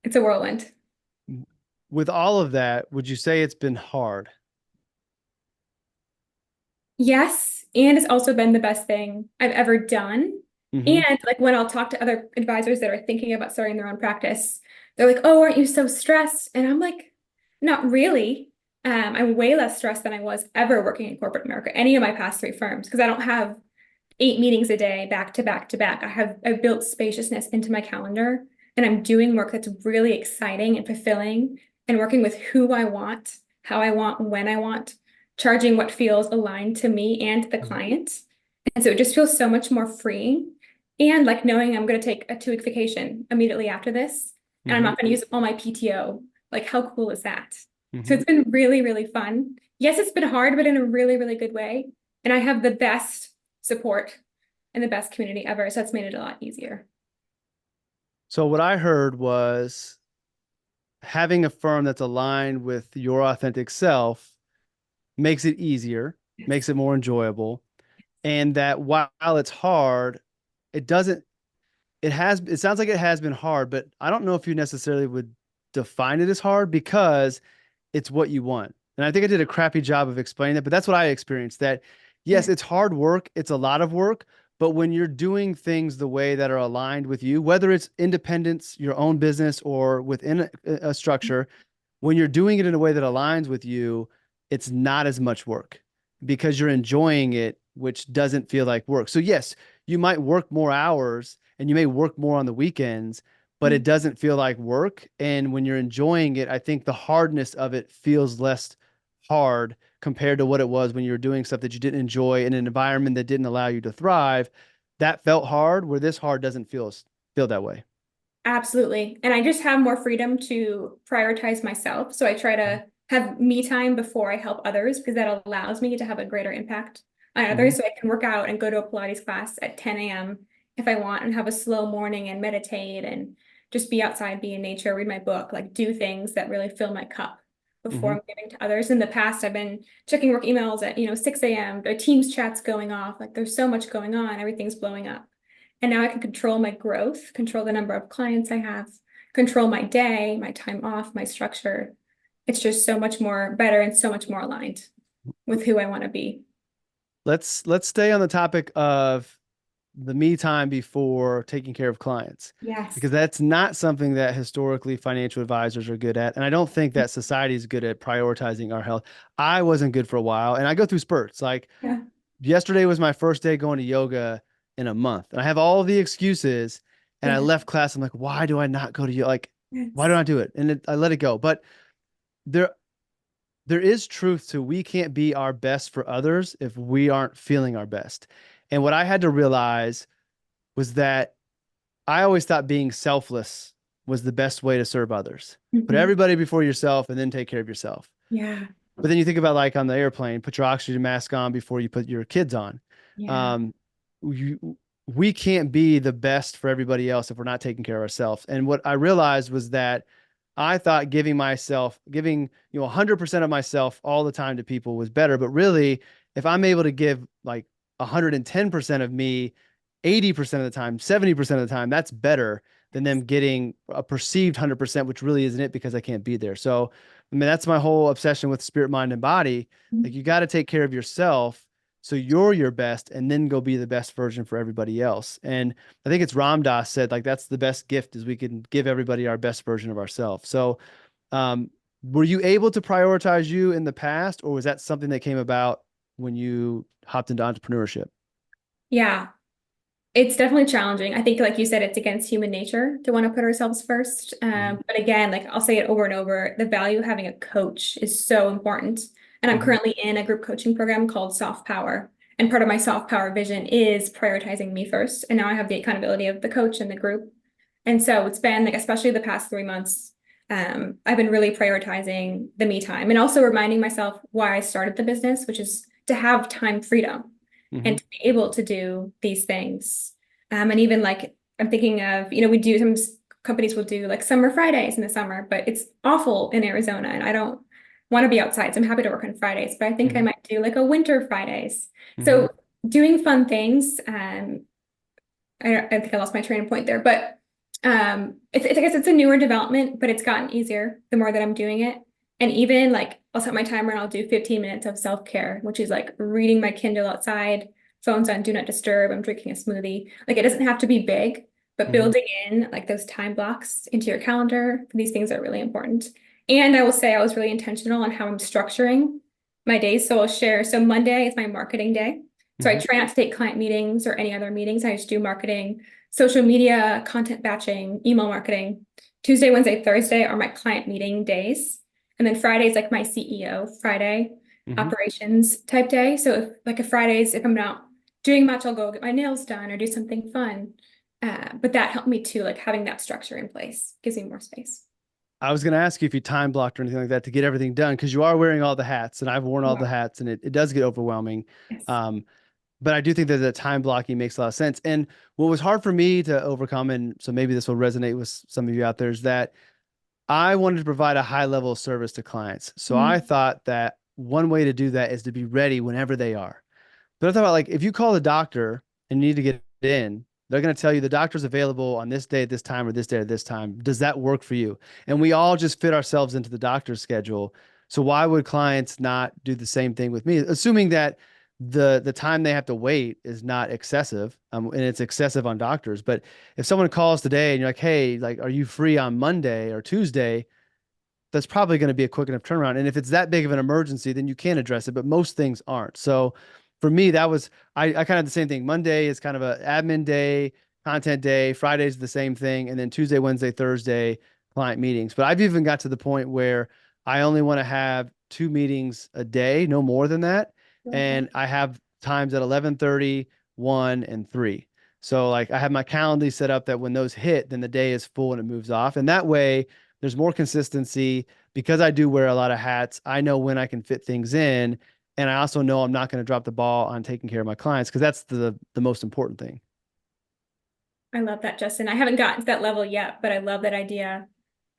S2: It's a whirlwind.
S1: With all of that, would you say it's been hard?
S2: Yes, and it's also been the best thing I've ever done.
S1: Hmm.
S2: And like when I'll talk to other advisors that are thinking about starting their own practice, they're like, "Oh, aren't you so stressed?" And I'm like, "Not really. I'm way less stressed than I was ever working in corporate America, any of my past three firms, because I don't have 8 meetings a day back to back to back. I've built spaciousness into my calendar, and I'm doing work that's really exciting and fulfilling, and working with who I want, how I want, when I want, charging what feels aligned to me and the client. And so it just feels so much more freeing. And like knowing I'm going to take a 2 week vacation immediately after this, and I'm
S1: Hmm.
S2: not going to use all my PTO. Like, how cool is that? So
S1: Hmm.
S2: it's been really, really fun. Yes, it's been hard, but in a really, really good way. And I have the best support and the best community ever. So that's made it a lot easier.
S1: So what I heard was having a firm that's aligned with your authentic self makes it easier, makes
S2: Yes.
S1: it more enjoyable, and that while it's hard, it doesn't, it sounds like it has been hard, but I don't know if you necessarily would define it as hard because it's what you want. And I think I did a crappy job of explaining that, but that's what I experienced that yes,
S2: Yeah.
S1: it's hard work, it's a lot of work, but when you're doing things the way that are aligned with you, whether it's independence, your own business, or within a structure, when you're doing it in a way that aligns with you, it's not as much work because you're enjoying it, which doesn't feel like work. So yes, you might work more hours and you may work more on the weekends, but it doesn't feel like work. And when you're enjoying it, I think the hardness of it feels less hard compared to what it was when you were doing stuff that you didn't enjoy in an environment that didn't allow you to thrive. That felt hard, where this hard doesn't feel that way.
S2: Absolutely. And I just have more freedom to prioritize myself. So I try to have me time before I help others because that allows me to have a greater impact on
S1: Mm-hmm.
S2: others. So I can work out and go to a Pilates class at 10 a.m. if I want and have a slow morning and meditate and just be outside, be in nature, read my book, like do things that really fill my cup before
S1: Mm-hmm.
S2: I'm giving to others. In the past, I've been checking work emails at, 6 a.m. The Teams chats going off. Like there's so much going on, everything's blowing up. And now I can control my growth, control the number of clients I have, control my day, my time off, my structure. It's just so much more better and so much more aligned with who I want to be.
S1: Let's stay on the topic of the me time before taking care of clients,
S2: Yes.
S1: because that's not something that historically financial advisors are good at. And I don't think that society is good at prioritizing our health. I wasn't good for a while, and I go through spurts. Like
S2: Yeah.
S1: yesterday was my first day going to yoga in a month, and I have all the excuses. And I
S2: Yeah.
S1: left class. I'm like, why do I not go to yoga? Like, why don't
S2: Yes.
S1: I do it? And I let it go. But there, there is truth to we can't be our best for others if we aren't feeling our best. And what I had to realize was that I always thought being selfless was the best way to serve others. Put
S2: Mhm.
S1: everybody before yourself and then take care of yourself.
S2: Yeah.
S1: But then you think about like on the airplane, put your oxygen mask on before you put your kids on.
S2: Yeah.
S1: Um, we can't be the best for everybody else if we're not taking care of ourselves. And what I realized was that I thought giving 100% of myself all the time to people was better. But really, if I'm able to give like 110% of me 80% of the time, 70% of the time, that's better than them getting a perceived 100%, which really isn't it because I can't be there. So, I mean, that's my whole obsession with spirit, mind, and body. Like, you got to take care of yourself so you're your best and then go be the best version for everybody else. And I think it's Ram Dass said, like, that's the best gift is we can give everybody our best version of ourselves. So, um, were you able to prioritize you in the past, or was that something that came about when you hopped into entrepreneurship?
S2: Yeah. It's definitely challenging. I think, like you said, it's against human nature to want to put ourselves first.
S1: Mhm.
S2: But again, like I'll say it over and over, the value of having a coach is so important. And I'm
S1: Mhm.
S2: currently in a group coaching program called Soft Power. And part of my soft power vision is prioritizing me first. And now I have the accountability of the coach and the group. And so it's been like, especially the past 3 months, I've been really prioritizing the me time and also reminding myself why I started the business, which is to have time freedom and
S1: Mhm.
S2: to be able to do these things. And even like I'm thinking of, we do companies will do like summer Fridays in the summer, but it's awful in Arizona and I don't want to be outside. So I'm happy to work on Fridays, but I think I
S1: Mhm.
S2: might do like a winter Fridays.
S1: Mhm.
S2: So doing fun things. I think I lost my train of point there, but I guess it's a newer development, but it's gotten easier the more that I'm doing it. And even like I'll set my timer and I'll do 15 minutes of self-care, which is like reading my Kindle outside, phones on do not disturb, I'm drinking a smoothie. Like it doesn't have to be big, but
S1: Mhm.
S2: building in like those time blocks into your calendar, these things are really important. And I will say I was really intentional on how I'm structuring my days. So I'll share. So Monday is my marketing day. So I
S1: Mhm.
S2: try not to take client meetings or any other meetings. I just do marketing, social media, content batching, email marketing. Tuesday, Wednesday, Thursday are my client meeting days. And then Friday is like my CEO Friday
S1: Mhm.
S2: operations type day. So if Fridays, if I'm not doing much, I'll go get my nails done or do something fun. But that helped me too, like having that structure in place gives me more space.
S1: I was going to ask you if you time blocked or anything like that to get everything done, because you are wearing all the hats and I've worn all
S2: Yeah.
S1: the hats, and it does get overwhelming.
S2: Yes.
S1: Um, but I do think that the time blocking makes a lot of sense. And what was hard for me to overcome, and so maybe this will resonate with some of you out there, is that I wanted to provide a high level of service to clients. So I
S2: Mhm.
S1: thought that one way to do that is to be ready whenever they are. But I thought about, like, if you call the doctor and you need to get in, they're going to tell you the doctor's available on this day at this time or this day at this time. Does that work for you? And we all just fit ourselves into the doctor's schedule. So why would clients not do the same thing with me, assuming that the time they have to wait is not excessive, and it's excessive on doctors. But if someone calls today and you're like, hey, like, are you free on Monday or Tuesday? that's probably going to be a quick enough turnaround. And if it's that big of an emergency, then you can address it, but most things aren't. So for me, that was, I kind of had the same thing. Monday is kind of a admin day, content day. Friday's the same thing. And then Tuesday, Wednesday, Thursday, client meetings. But I've even got to the point where I only want to have 2 meetings a day, no more than that.
S2: Okay.
S1: And I have times at 11:30, 1, and 3. So like I have my calendar set up that when those hit, then the day is full and it moves off. And that way there's more consistency because I do wear a lot of hats. I know when I can fit things in. And I also know I'm not going to drop the ball on taking care of my clients because that's the most important thing.
S2: I love that, Justin. I haven't gotten to that level yet, but I love that idea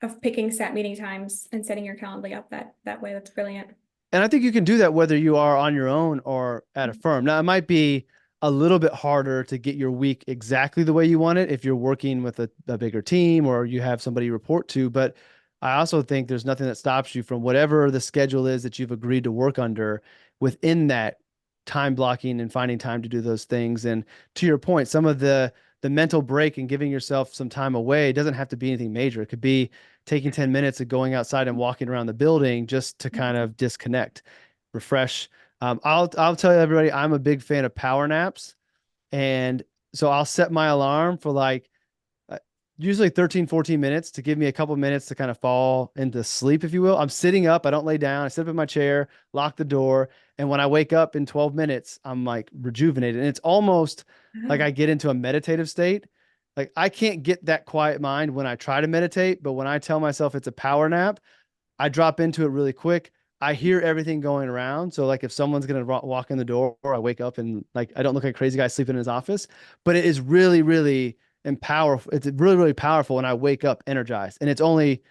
S2: of picking set meeting times and setting your calendar up that way. That's brilliant.
S1: And I think you can do that whether you are on your own or at a firm. Now, it might be a little bit harder to get your week exactly the way you want it if you're working with a bigger team or you have somebody you report to. But I also think there's nothing that stops you from whatever the schedule is that you've agreed to work under within that time blocking and finding time to do those things. And to your point, some of the mental break and giving yourself some time away doesn't have to be anything major. It could be taking 10 minutes of going outside and walking around the building just to kind of disconnect, refresh. I'll tell everybody I'm a big fan of power naps. And so I'll set my alarm for like uh, usually 13, 14 minutes to give me a couple minutes to kind of fall into sleep, if you will. I'm sitting up, I don't lay down, I sit up in my chair, lock the door. And when I wake up in 12 minutes, I'm like rejuvenated. And it's almost like
S2: Oh,
S1: I get into a meditative state. Like I can't get that quiet mind when I try to meditate, but when I tell myself it's a power nap, I drop into it really quick. I hear everything going around. So like if someone's gonna walk in the door, I wake up and like I don't look like a crazy guy sleeping in his office. But it is really, really powerful. It's really, really powerful when I wake up energized. And it's only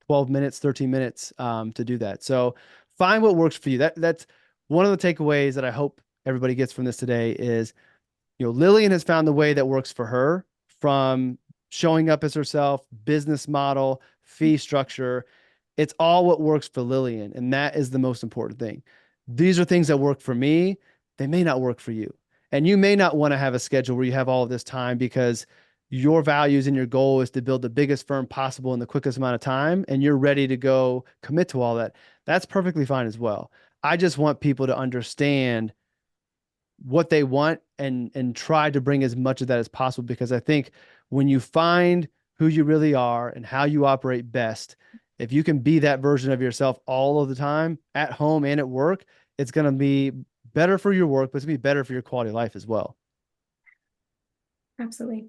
S1: 12 minutes, 13 minutes to do that. So find what works for you. That's one of the takeaways that I hope everybody gets from this today is, Lillian has found the way that works for her from showing up as herself, business model, fee structure. It's all what works for Lillian. And that is the most important thing. These are things that work for me. They may not work for you. And you may not want to have a schedule where you have all of this time because your values and your goal is to build the biggest firm possible in the quickest amount of time. And you're ready to go commit to all that. That's perfectly fine as well. I just want people to understand what they want and try to bring as much of that as possible because I think when you find who you really are and how you operate best, if you can be that version of yourself all of the time at home and at work, it's going to be better for your work, but it's going to be better for your quality of life as well.
S2: absolutely.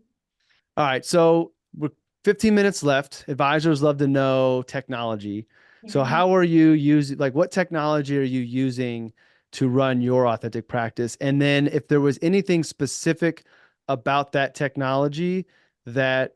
S1: All right, so we're 15 minutes left. Advisors love to know technology. So
S2: Yeah.
S1: how are you using, like what technology are you using to run your authentic practice? And then if there was anything specific about that technology that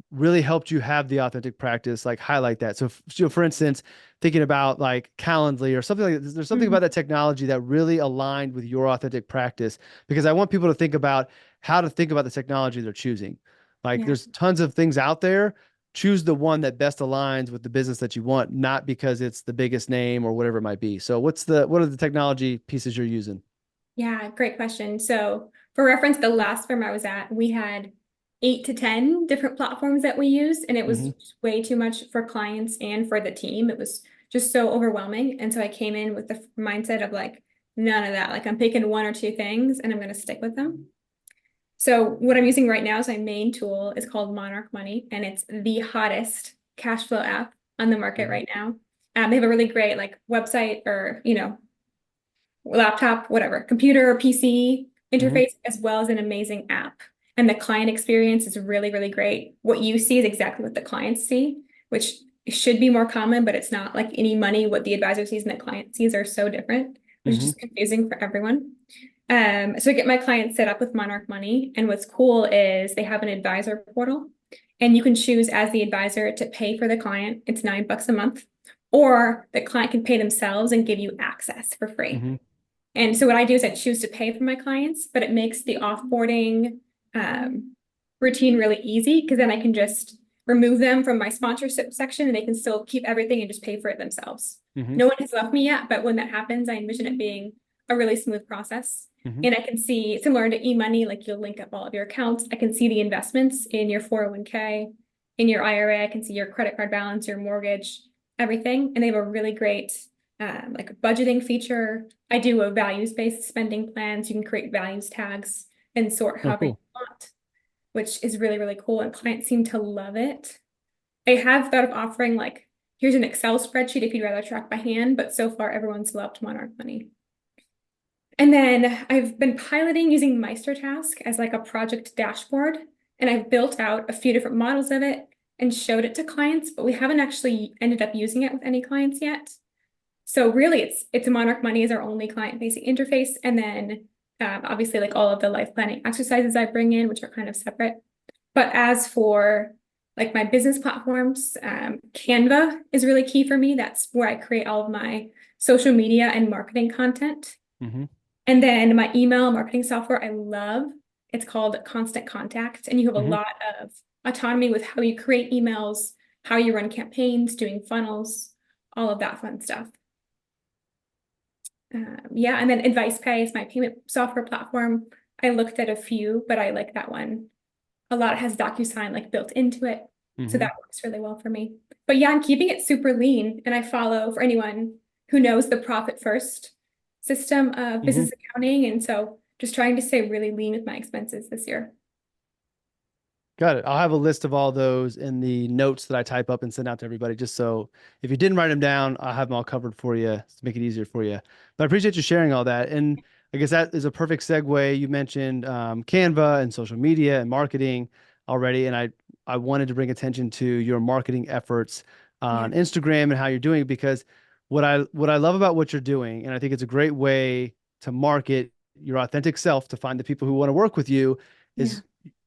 S1: really helped you have the authentic practice, like highlight that. So for instance, thinking about like Calendly or something like that, there's something
S2: Mhm.
S1: about that technology that really aligned with your authentic practice because I want people to think about how to think about the technology they're choosing. Like
S2: Yeah.
S1: there's tons of things out there. Choose the one that best aligns with the business that you want, not because it's the biggest name or whatever it might be. So what are the technology pieces you're using?
S2: Yeah, great question. So for reference, the last firm I was at, we had 8 to 10 different platforms that we used, and it
S1: Hmm.
S2: was way too much for clients and for the team. It was just so overwhelming. And so I came in with the mindset of like, none of that. Like I'm picking one or two things and I'm going to stick with them. So what I'm using right now as my main tool is called Monarch Money, and it's the hottest cash flow app on the market
S1: Hmm.
S2: right now. They have a really great like website or laptop, whatever, computer or PC
S1: Hmm.
S2: interface, as well as an amazing app. And the client experience is really, really great. What you see is exactly what the clients see, which should be more common, but it's not like any money. What the advisor sees and the client sees are so different, which is
S1: Hmm.
S2: just confusing for everyone. So I get my clients set up with Monarch Money. And what's cool is they have an advisor portal and you can choose as the advisor to pay for the client. It's $9 a month, or the client can pay themselves and give you access for free.
S1: Hmm.
S2: And so what I do is I choose to pay for my clients, but it makes the offboarding routine really easy because then I can just remove them from my sponsorship section and they can still keep everything and just pay for it themselves.
S1: Hmm.
S2: No one has left me yet, but when that happens, I envision it being a really smooth process.
S1: Hmm.
S2: And I can see, similar to e-money, like you'll link up all of your accounts. I can see the investments in your 401k in your IRA. I can see your credit card balance, your mortgage, everything. And they have a really great like budgeting feature. I do a values-based spending plans. You can create values tags and sort
S1: Oh,
S2: however you
S1: cool.
S2: want, which is really, really cool. And clients seem to love it. I have thought of offering like, here's an Excel spreadsheet if you'd rather track by hand, but so far everyone's loved Monarch Money. And then I've been piloting using MeisterTask as like a project dashboard, and I've built out a few different models of it and showed it to clients, but we haven't actually ended up using it with any clients yet. So really, it's Monarch Money is our only client-facing interface, and then obviously like all of the life planning exercises I bring in, which are kind of separate. But as for like my business platforms, Canva is really key for me. That's where I create all of my social media and marketing content.
S1: Mm-hmm.
S2: And then my email marketing software I love. It's called Constant Contact, and you have a
S1: Mm-hmm.
S2: lot of autonomy with how you create emails, how you run campaigns, doing funnels, all of that fun stuff. Yeah, and then AdvicePay is my payment software platform. I looked at a few, but I like that one. A lot has DocuSign like built into it. So
S1: Mm-hmm.
S2: that works really well for me. But yeah, I'm keeping it super lean. And I follow, for anyone who knows, the profit first system of
S1: Mm-hmm.
S2: business accounting. And so just trying to stay really lean with my expenses this year.
S1: Got it. I'll have a list of all those in the notes that I type up and send out to everybody, just so if you didn't write them down, I'll have them all covered for you to make it easier for you. But I appreciate you sharing all that. And I guess that is a perfect segue. You mentioned Canva and social media and marketing already, and I wanted to bring attention to your marketing efforts
S2: Yeah.
S1: on Instagram and how you're doing it, because what I love about what you're doing, and I think it's a great way to market your authentic self to find the people who want to work with you,
S2: Yeah.
S1: is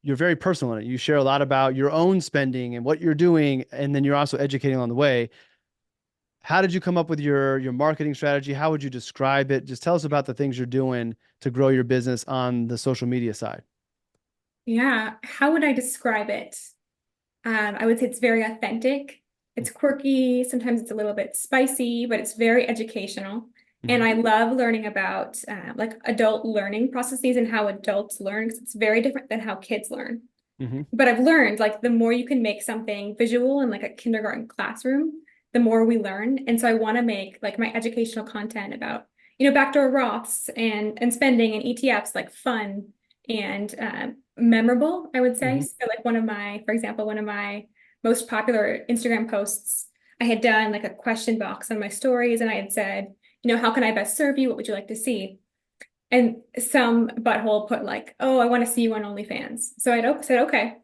S1: you're very personal in it. You share a lot about your own spending and what you're doing, and then you're also educating along the way. How did you come up with your marketing strategy? How would you describe it? Just tell us about the things you're doing to grow your business on the social media side.
S2: Yeah. How would I describe it? I would say it's very authentic. It's quirky. Sometimes it's a little bit spicy, but it's very educational. And
S1: Mm-hmm.
S2: I love learning about like adult learning processes and how adults learn, because it's very different than how kids learn.
S1: Mm-hmm.
S2: But I've learned like the more you can make something visual in like a kindergarten classroom, the more we learn. And so I want to make like my educational content about, backdoor Roths and spending and ETFs like fun and memorable, I would say.
S1: Mm-hmm.
S2: So like for example, one of my most popular Instagram posts, I had done like a question box on my stories, and I had said, how can I best serve you? What would you like to see? And some butthole put like, oh, I want to see you on OnlyFans. So I said, okay.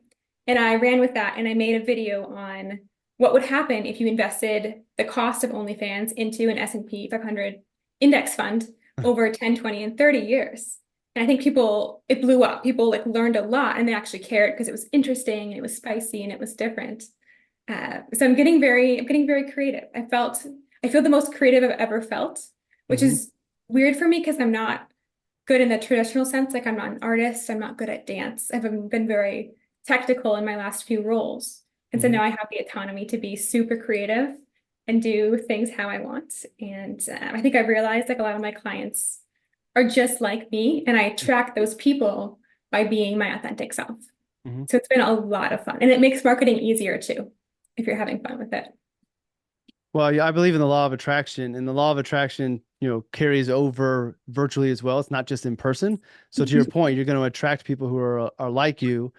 S2: And I ran with that, and I made a video on what would happen if you invested the cost of OnlyFans into an S&P 500 index fund over 10, 20, and 30 years. And I think it blew up. People like learned a lot, and they actually cared because it was interesting and it was spicy and it was different. So I'm getting very creative. I feel the most creative I've ever felt, which
S1: Mm-hmm.
S2: is weird for me because I'm not good in the traditional sense. Like I'm not an artist. I'm not good at dance. I've been very technical in my last few roles. And so
S1: Mm-hmm.
S2: now I have the autonomy to be super creative and do things how I want. And I think I've realized like a lot of my clients are just like me, and I attract those people by being my authentic self.
S1: Mm-hmm.
S2: So it's been a lot of fun, and it makes marketing easier too, if you're having fun with it.
S1: Well, yeah, I believe in the law of attraction, and the law of attraction, carries over virtually as well. It's not just in person. So to your point, you're going to attract people who are like you.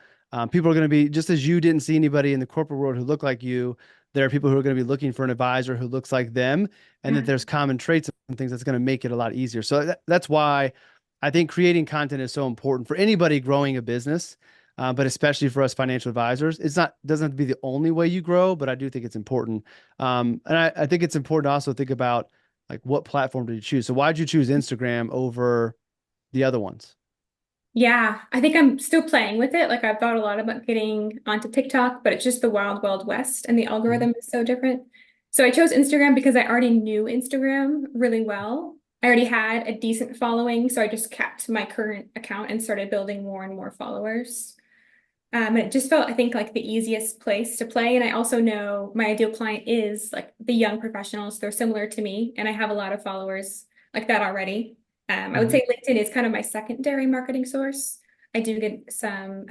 S1: People are going to be just as you didn't see anybody in the corporate world who look like you. There are people who are going to be looking for an advisor who looks like them, and that
S2: Yeah.
S1: there's common traits and things that's going to make it a lot easier. So that's why I think creating content is so important for anybody growing a business. But especially for us financial advisors, doesn't have to be the only way you grow, but I do think it's important. And I think it's important to also think about like what platform did you choose? So why did you choose Instagram over the other ones?
S2: Yeah, I think I'm still playing with it. Like I've thought a lot about getting onto TikTok, but it's just the wild, wild west, and the
S1: Mhm.
S2: algorithm is so different. So I chose Instagram because I already knew Instagram really well. I already had a decent following, so I just kept my current account and started building more and more followers. And it just felt, I think, like the easiest place to play. And I also know my ideal client is like the young professionals. They're similar to me, and I have a lot of followers like that already. I would
S1: Mhm.
S2: say LinkedIn is kind of my secondary marketing source. I do get some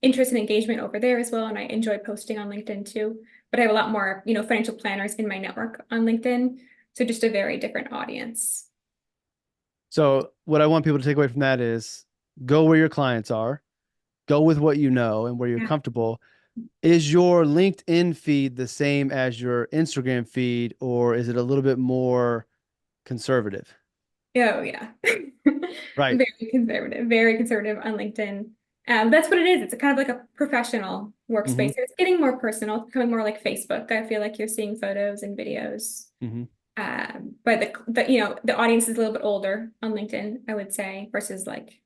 S2: interest and engagement over there as well, and I enjoy posting on LinkedIn too. But I have a lot more, financial planners in my network on LinkedIn, so just a very different audience.
S1: So what I want people to take away from that is go where your clients are, go with what you know and where you're
S2: Yeah.
S1: comfortable. Is your LinkedIn feed the same as your Instagram feed, or is it a little bit more conservative?
S2: Oh yeah.
S1: Right.
S2: Very conservative on LinkedIn. That's what it is. It's a kind of like a professional
S1: Mm-hmm.
S2: workspace. It's getting more personal, it's becoming more like Facebook. I feel like you're seeing photos and videos.
S1: Mm-hmm.
S2: But the audience is a little bit older on LinkedIn, I would say, versus like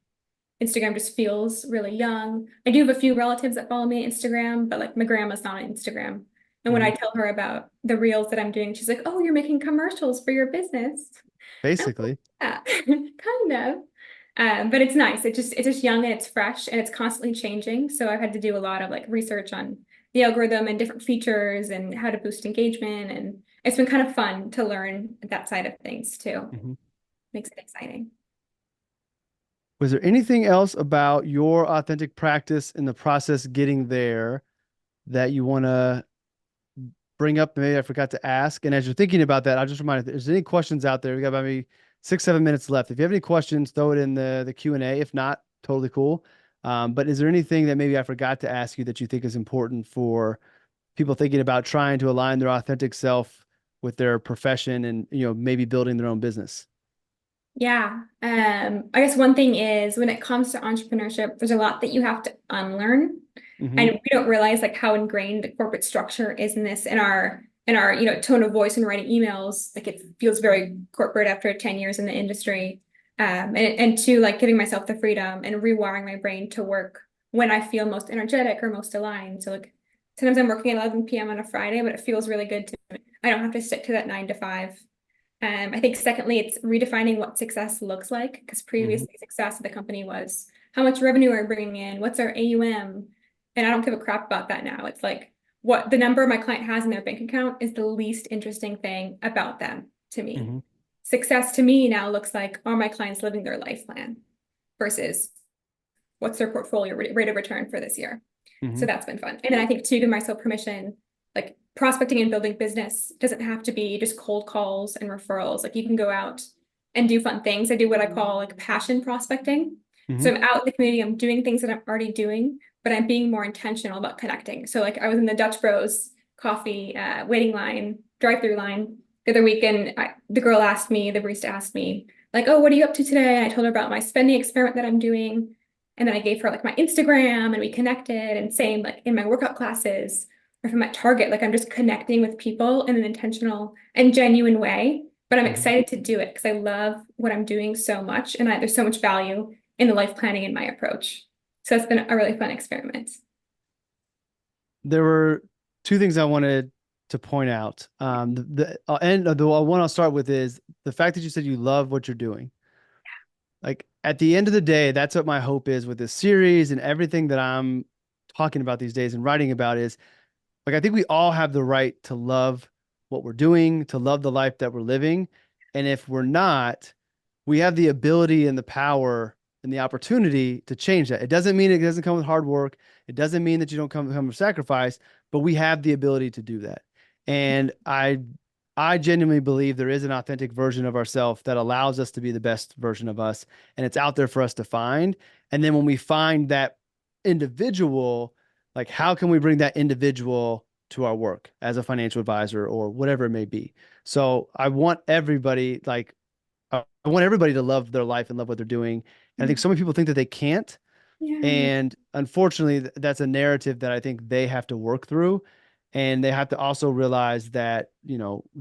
S2: Instagram just feels really young. I do have a few relatives that follow me on Instagram, but like my grandma's not on Instagram. And when
S1: Mm-hmm.
S2: I tell her about the reels that I'm doing, she's like, "Oh, you're making commercials for your business."
S1: Basically.
S2: Yeah, kind of. But it's nice. It's just young and it's fresh and it's constantly changing. So I've had to do a lot of like research on the algorithm and different features and how to boost engagement. And it's been kind of fun to learn that side of things too.
S1: Mm-hmm.
S2: Makes it exciting.
S1: Was there anything else about your authentic practice in the process getting there that you want to bring up? Maybe I forgot to ask. And as you're thinking about that, I'll just remind you, if there's any questions out there, we got about maybe 6, 7 minutes left. If you have any questions, throw it in the Q&A. If not, totally cool. But is there anything that maybe I forgot to ask you that you think is important for people thinking about trying to align their authentic self with their profession and, maybe building their own business?
S2: Yeah. I guess one thing is when it comes to entrepreneurship, there's a lot that you have to unlearn.
S1: Mm-hmm.
S2: And we don't realize like how ingrained the corporate structure is in this in our tone of voice and writing emails. Like it feels very corporate after 10 years in the industry. And two, like giving myself the freedom and rewiring my brain to work when I feel most energetic or most aligned. So like sometimes I'm working at 11 p.m. on a Friday, but it feels really good to me. I don't have to stick to that 9 to 5. I think secondly, it's redefining what success looks like because
S1: Mm-hmm.
S2: previously success of the company was how much revenue are we bringing in, what's our AUM, and I don't give a crap about that now. It's like what the number my client has in their bank account is the least interesting thing about them to me.
S1: Mm-hmm.
S2: Success to me now looks like are my clients living their life plan versus what's their portfolio rate of return for this year.
S1: Mm-hmm.
S2: So that's been fun. And then I think to give myself permission, like prospecting and building business doesn't have to be just cold calls and referrals. Like you can go out and do fun things. I do what I call like passion prospecting.
S1: Mm-hmm.
S2: So I'm out in the community, I'm doing things that I'm already doing, but I'm being more intentional about connecting. So like I was in the Dutch Bros coffee waiting line, drive-through line the other week, and the barista asked me, like, "Oh, what are you up to today?" And I told her about my spending experiment that I'm doing. And then I gave her like my Instagram and we connected, and same like in my workout classes or if I'm at Target, like I'm just connecting with people in an intentional and genuine way. But I'm
S1: Mm-hmm.
S2: excited to do it because I love what I'm doing so much. And there's so much value in the life planning in my approach. So it's been a really fun experiment.
S1: There were two things I wanted to point out. The one I'll start with is the fact that you said you love what you're doing. Like at the end of the day, that's what my hope is with this series and everything that I'm talking about these days and writing about is like I think we all have the right to love what we're doing, to love the life that we're living. And if we're not, we have the ability and the power and the opportunity to change that. It doesn't mean it doesn't come with hard work. It doesn't mean that you don't come with sacrifice, but we have the ability to do that. And I genuinely believe there is an authentic version of ourselves that allows us to be the best version of us. And it's out there for us to find. And then when we find that individual, like how can we bring that individual to our work as a financial advisor or whatever it may be? So I want everybody, like, I want everybody to love their life and love what they're doing. And I think so many people think that they can't.
S2: Yeah.
S1: And unfortunately, that's a narrative that I think they have to work through. And they have to also realize that,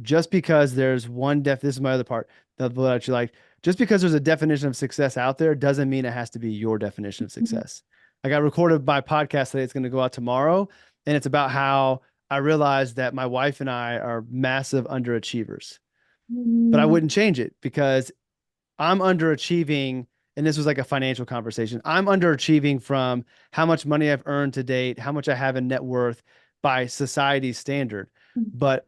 S1: just because there's this is my other part that you like, just because there's a definition of success out there doesn't mean it has to be your definition of success. Like I recorded my podcast today, it's going to go out tomorrow. And it's about how I realized that my wife and I are massive underachievers, but I
S2: Mm.
S1: wouldn't change it because I'm underachieving, and this was like a financial conversation. I'm underachieving from how much money I've earned to date, how much I have in net worth by society's standard. But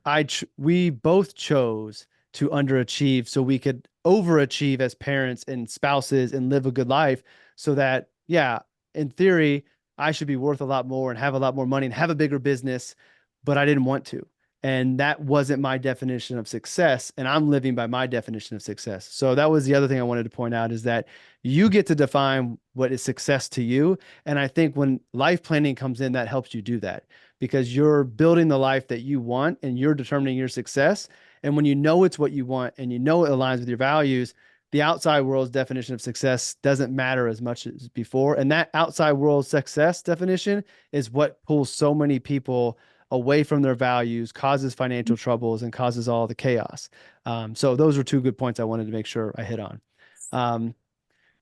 S1: we both chose to underachieve so we could overachieve as parents and spouses and live a good life so that, yeah, in theory, I should be worth a lot more and have a lot more money and have a bigger business, but I didn't want to. And that wasn't my definition of success. And I'm living by my definition of success. So that was the other thing I wanted to point out, is that you get to define what is success to you. And I think when life planning comes in, that helps you do that, because you're building the life that you want and you're determining your success. And when you know it's what you want and you know it aligns with your values, the outside world's definition of success doesn't matter as much as before. And that outside world success definition is what pulls so many people away from their values, causes financial troubles, and causes all the chaos. So those are two good points I wanted to make sure I hit on.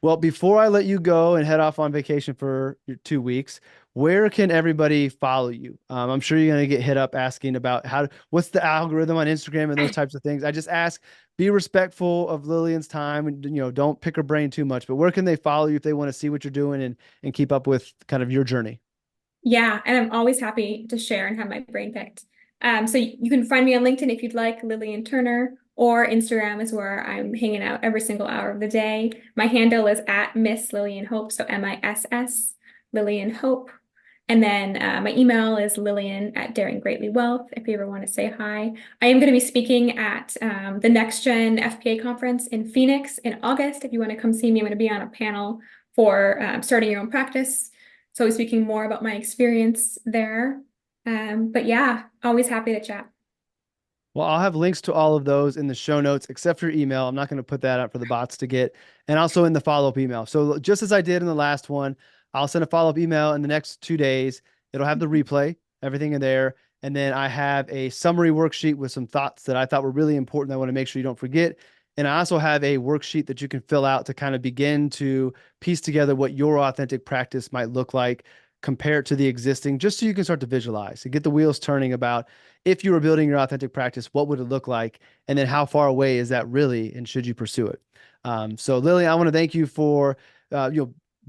S1: Well, before I let you go and head off on vacation for your 2 weeks, where can everybody follow you? I'm sure you're going to get hit up asking about what's the algorithm on Instagram and those types of things. I just ask, be respectful of Lillian's time, and don't pick her brain too much. But where can they follow you if they want to see what you're doing and keep up with kind of your journey?
S2: Yeah, and I'm always happy to share and have my brain picked. So you can find me on LinkedIn if you'd like, Lillian Turner, or Instagram is where I'm hanging out every single hour of the day. My handle is at Miss Lillian Hope, so MISS Lillian Hope. And then my email is lillian@daringgreatlywealth if you ever want to say hi. I am going to be speaking at the Next Gen FPA conference in Phoenix in August. If you want to come see me, I'm going to be on a panel for starting your own practice. So I'll be speaking more about my experience there. But yeah, always happy to chat.
S1: Well, I'll have links to all of those in the show notes, except for your email. I'm not going to put that out for the bots to get, and also in the follow-up email. So just as I did in the last one, I'll send a follow-up email in the next 2 days. It'll have the replay, everything in there. And then I have a summary worksheet with some thoughts that I thought were really important. I want to make sure you don't forget. And I also have a worksheet that you can fill out to kind of begin to piece together what your authentic practice might look like, compare it to the existing, just so you can start to visualize and get the wheels turning about, if you were building your authentic practice, what would it look like? And then how far away is that really? And should you pursue it? So Lily, I want to thank you for,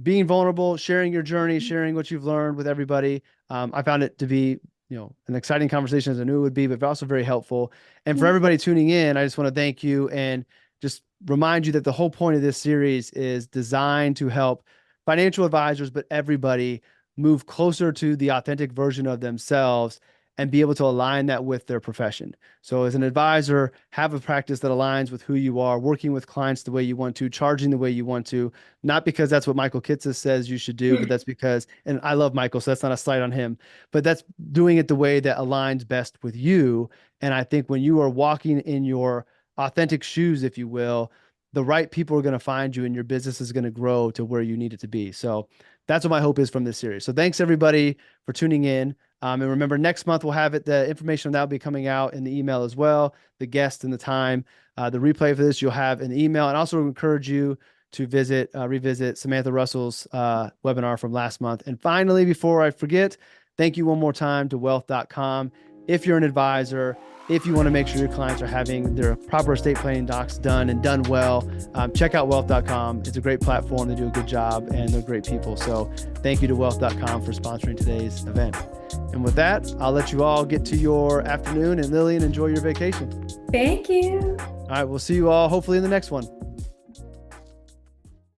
S1: being vulnerable, sharing your journey, sharing what you've learned with everybody. I found it to be, an exciting conversation, as I knew it would be, but also very helpful. And for everybody tuning in, I just want to thank you and just remind you that the whole point of this series is designed to help financial advisors, but everybody, move closer to the authentic version of themselves and be able to align that with their profession. So as an advisor, have a practice that aligns with who you are, working with clients the way you want to, charging the way you want to, not because that's what Michael Kitces says you should do, but that's because, and I love Michael, so that's not a slight on him, but that's doing it the way that aligns best with you. And I think when you are walking in your authentic shoes, if you will, the right people are going to find you and your business is going to grow to where you need it to be. So that's what my hope is from this series. So thanks everybody for tuning in. And remember, next month we'll have the information on that will be coming out in the email as well, the guest and the time. The replay for this you'll have in the email. And also encourage you to revisit Samantha Russell's webinar from last month. And finally, before I forget, thank you one more time to wealth.com. If you're an advisor, if you want to make sure your clients are having their proper estate planning docs done and done well, check out wealth.com. It's a great platform. They do a good job and they're great people. So thank you to wealth.com for sponsoring today's event. And with that, I'll let you all get to your afternoon, and Lillian, enjoy your vacation.
S2: Thank you.
S1: All right. We'll see you all hopefully in the next one.